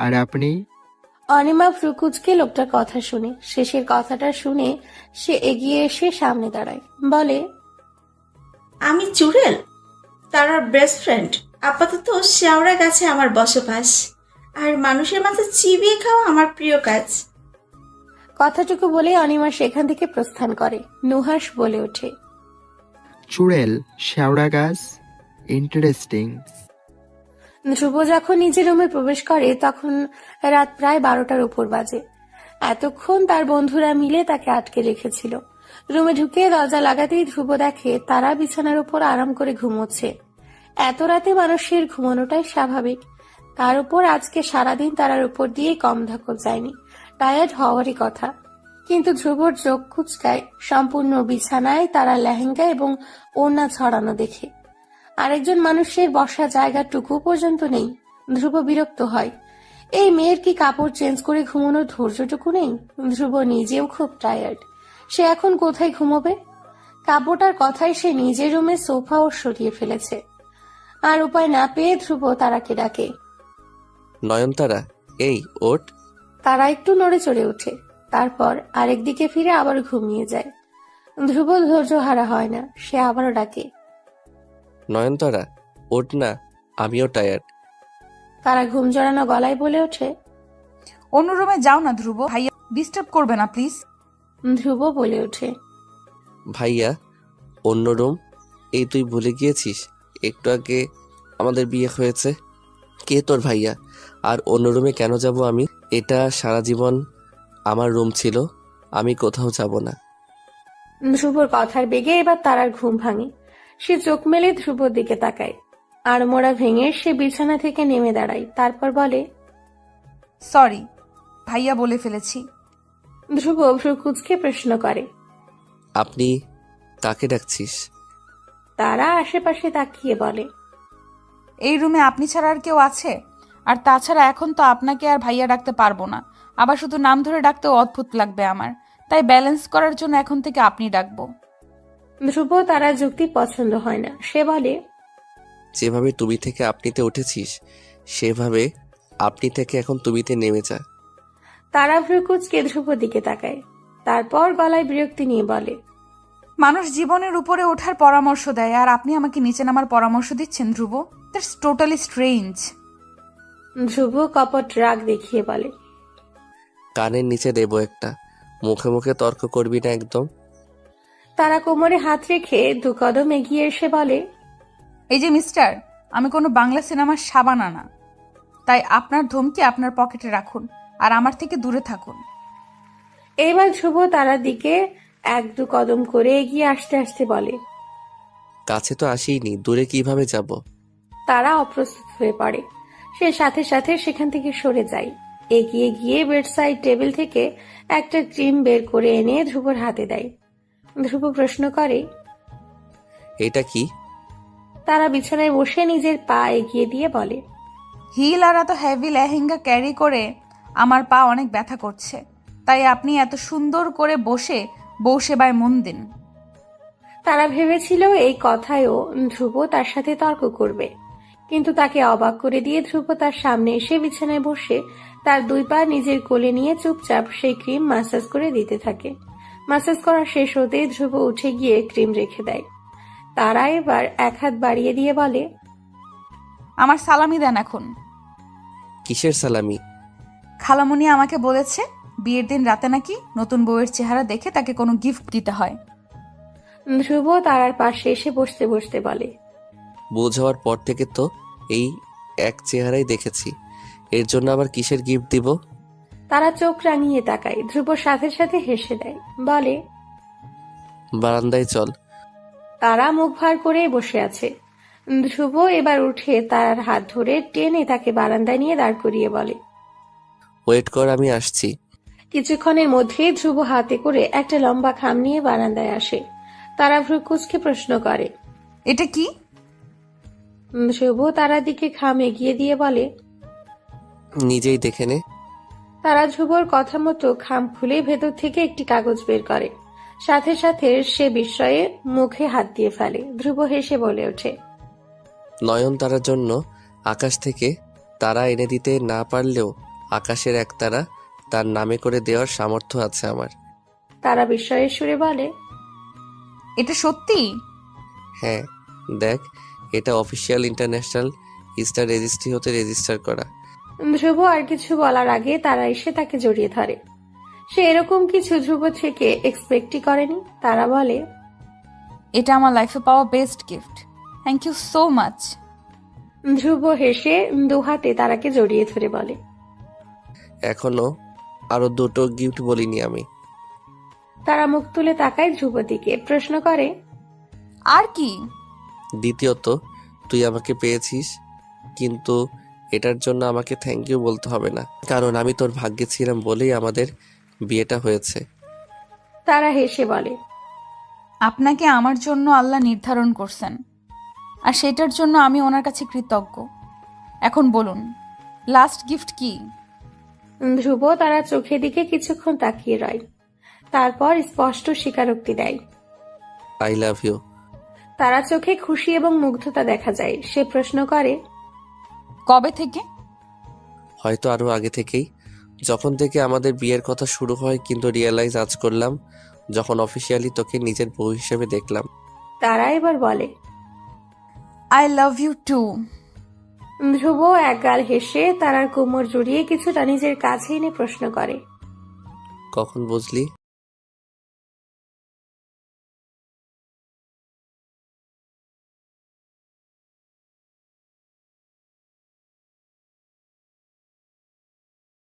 আর আপনি? অনিমা ফ্রুকুচকে লোকটার কথা শুনে শেষের কথাটা শুনে সে এগিয়ে এসে সামনে দাঁড়ায়, বলে, আমি চুড়েল, তারার বেস্ট ফ্রেন্ড। আপাতত শেওড়া গাছে আমার বসবাস, আর মানুষের মাঝে চিবিয়ে খাওয়া আমার প্রিয় কাজ। কথাটুকু বলে অনিমা সেখান থেকে প্রস্থান করে। নুহাস বলে ওঠে, চুড়েল, শেওড়া গাছ, ইন্টারেস্টিং। ধ্রুব যখন নিজের রুমে প্রবেশ করে তখন রাত প্রায় 12টার উপর বাজে। এতক্ষণ তার বন্ধুরা মিলে তাকে আটকে রেখেছিল। রুমে ঢুকে দরজা লাগাতেই ধ্রুব দেখে তারা বিছানার উপর আরাম করে ঘুমোচ্ছে। এত রাতে মানুষের ঘুমানোটাই স্বাভাবিক। তার উপর আজকে সারাদিন তারার উপর দিয়ে কম ধাকর যায়নি, টায়ার্ড হওয়ারই কথা। কিন্তু ধ্রুবর চোখ কুচকায় সম্পূর্ণ বিছানায় তারা লেহেঙ্গা এবং ওড়না ছড়ানো দেখে। আরেকজন মানুষের বসা জায়গাটুকু পর্যন্ত নেই। ধ্রুব বিরক্ত হয়। এই মেয়ের কি কাপড় চেঞ্জ করে ঘুমানোর ধৈর্যটুকু নেই? ধ্রুব নিজেও খুব টায়ার্ড। সে এখন কোথায় ঘুমোবে? কাপড়টার কথায় সে নিজের রুমে সোফাও সরিয়ে ফেলেছে। আর উপায় না পেয়ে ধ্রুব তারাকে ডাকে। নয়নতারা, এই ওঠ। তারা একটু নড়ে চড়ে ওঠে, তারপর আরেক দিকে ফিরে আবার ঘুমিয়ে যায়। ধ্রুব ধৈর্য হারা হয় না, সে আবারও ডাকে। নয়নতারা, ওঠ না, আমিও টায়ার্ড। তারা ঘুম জড়ানো গলায় বলে ওঠে। অন্য রুমে যাও না ধ্রুব, ভাইয়া ডিস্টার্ব করবে না প্লিজ। ধ্রুব বলে ওঠে। ভাইয়া, অন্য রুম? এই তুই ভুলে গিয়েছিস একটু আগে আমাদের বিয়ে হয়েছে। কে তোর ভাইয়া? আর অন্য রুমে কেন যাব আমি? এটা সারা জীবন আমার রুম ছিল, আমি কোথাও যাব না। ধ্রুবর কথার বেগে এবার তারার ঘুম ভাঙে। সে চোখ মেলে ধ্রুবর দিকে তাকায়। আর মোড়া ভেঙে সে বিছানা থেকে নেমে দাঁড়ায়, তারপর বলে। সরি, ভাইয়া বলে ফেলেছি। ধ্রুব ভ্রু কুঁচকে প্রশ্ন করে। আপনি কাকে ডাকছিস? তারা আশেপাশে তাকিয়ে বলে। এই রুমে আপনি ছাড়া আর কেউ আছে? আর তাছাড়া এখন তো আপনাকে আর ভাইয়া ডাকতে পারবো না, আবার শুধু নাম ধরে ডাকতেও অদ্ভুত লাগবে আমার, তাই ব্যালেন্স করার জন্য এখন থেকে আপনি ডাকবো। ধ্রুব তারা যুক্তি পছন্দ হয় না, সে বলে। যেভাবে তুমি থেকে আপনিতে উঠেছিস সেভাবে আপনি থেকে এখন তুমিতে নেমে যা। তারা ভ্রু কুঁচকে ধ্রুব দিকে তাকায়, তারপর গলায় বিরক্তি নিয়ে বলে। মানুষ জীবনের উপরে ওঠার পরামর্শ দেয় আর আপনি আমাকে নিচে নামার পরামর্শ দিচ্ছেন Dhruv? That's totally strange. Dhruv কপট রাগ দেখিয়ে বলে। কানের নিচে দেবো একটা, মুখে মুখে তর্ক করবি না একদম। তারা কোমরে হাত রেখে 2 কদম এগিয়ে এসে বলে। এই যে মিস্টার, আমি কোনো বাংলা সিনেমার সাবানা না, তাই আপনার ধমকি আপনার পকেটে রাখুন আর আমার থেকে দূরে থাকুন। এবার ধ্রুব তারার দিকে 1-2 কদম করে এগিয়ে আসতে আসতে বলে। কাছে তো আসিনি, দূরে কিভাবে যাব? তারা অপ্রস্তুত হয়ে পড়ে। সে সাথে সাথে সেখান থেকে সরে যায়। এগিয়ে গিয়ে বেডসাইড টেবিল থেকে একটা ক্রিম বের করে এনে ধ্রুবর হাতে দেয়। ধ্রুব প্রশ্ন করে। এটা কি? তারা বিছানায় বসে নিজের পা এগিয়ে দিয়ে বলে। হিল আর এত হেভি লেহেঙ্গা ক্যারি করে আমার পা অনেক ব্যথা করছে, তাই আপনি এত সুন্দর করে বসে বউ সেবায় মন দিন। তারা ভেবেছিল এই কথায়ও ধ্রুব তার সাথে তর্ক করবে, কিন্তু তাকে অবাক করে দিয়ে ধ্রুব তার সামনে এসে বিছানায় বসে তার 2 পা নিজের কোলে নিয়ে চুপচাপ সেই ক্রিম ম্যাসাজ করে দিতে থাকে। ম্যাসাজ করা শেষ হতেই ধ্রুব উঠে গিয়ে ক্রিম রেখে দেয়। তারা এবার 1 হাত বাড়িয়ে দিয়ে বলে। আমার সালামি দেন এখন। কিসের সালামি? খালামুনি আমাকে বলেছে বিয়ের দিন রাতে নাকি নতুন বউয়ের চেহারা দেখে তাকে কোনো গিফট দিতে হয়। ধ্রুব তারার পাশে এসে বসতে বসতে বলে। বুঝ হওয়ার পর থেকে তো এই এক চেহারাই দেখেছি, এর জন্য আবার কিসের গিফট দিব? তারা চোখ রাঙিয়ে তাকায়। ধ্রুব সাথে সাথে হেসে দেয়, বলে। বারান্দায় চল। তারা মুখ ভার করে বসে আছে। ধ্রুব এবার উঠে তারার হাত ধরে টেনে তাকে বারান্দায় নিয়ে দাঁড় করিয়ে বলে। ওয়েট কর, আমি আসছি। কিছুক্ষণের মধ্যেই ধ্রুব হাতে করে একটা লম্বা খাম নিয়ে বারান্দায় আসে। তারা ভ্রু কুঁচকে প্রশ্ন করে। এটা কি? ধ্রুব তারার দিকে খাম এগিয়ে দিয়ে বলে। নিজেই দেখে নে। তারা ধ্রুবর কথা মতো খাম খুলে ভেতর থেকে একটি কাগজ বের করে। সাথে সাথে সে বিস্ময়ে মুখে হাত দিয়ে ফেলে। ধ্রুব হেসে বলে ওঠে। নয়নতারার জন্য আকাশ থেকে তারা এনে দিতে না পারলেও আকাশের এক তারা তার নামে করে দেওয়ার সামর্থ্য আছে আমার। তারা বিস্ময়ের সুরে বলে। এটা সত্যি? হ্যাঁ, দেখ, এটা অফিসিয়াল ইন্টারন্যাশনাল স্টার রেজিস্ট্রি হতে রেজিস্টার করা। ধ্রুব আর কিছু বলার আগে তারা এসে তাকে জড়িয়ে ধরে। সে এরকম কিছু ধ্রুব থেকে এক্সপেক্টই করেনি। তারা বলে। এটা আমার লাইফে পাওয়া best gift, thank you so much. Dhruv হেসে 2 হাতে তারাকে জড়িয়ে ধরে বলে। এখনো আরো 2টো গিফট বলিনি আমি। তারা মুখ তুলে তাকায় ধ্রুব দিকে, প্রশ্ন করে। আর কি? দ্বিতীয়ত, তুই আমাকে পেয়েছিস, কিন্তু এটার জন্য আমাকে থ্যাংক ইউ বলতে হবে না, কারণ আমি তোর ভাগ্যে ছিলাম বলেই আমাদের বিয়েটা হয়েছে। তারা হেসে বলে, আপনাকে আমার জন্য আল্লাহ নির্ধারণ করছেন, আর সেটার জন্য আমি ওনার কাছে কৃতজ্ঞ। এখন বলুন, লাস্ট গিফট কি? ধ্রুব তারা চোখের দিকে কিছুক্ষণ তাকিয়ে রয়, তারপর স্পষ্ট স্বীকারোক্তি দেয়। I love you. তারা চোখে খুশি এবং মুগ্ধতা দেখা যায়। সে প্রশ্ন করে, কবে থেকে? হয়তো আরো আগে থেকেই, যখন থেকে আমাদের বিয়ের কথা শুরু হয়, কিন্তু রিয়েলাইজ আজ করলাম যখন অফিসিয়ালি তোকে নিজের বউ হিসেবে দেখলাম। তারা এবার বলে, আই লাভ ইউ টু। ধ্রুব একগাল হেসে তারার কোমর জড়িয়ে কিছুটা নিজের কাছে এনে প্রশ্ন করে, কখন বুঝলি?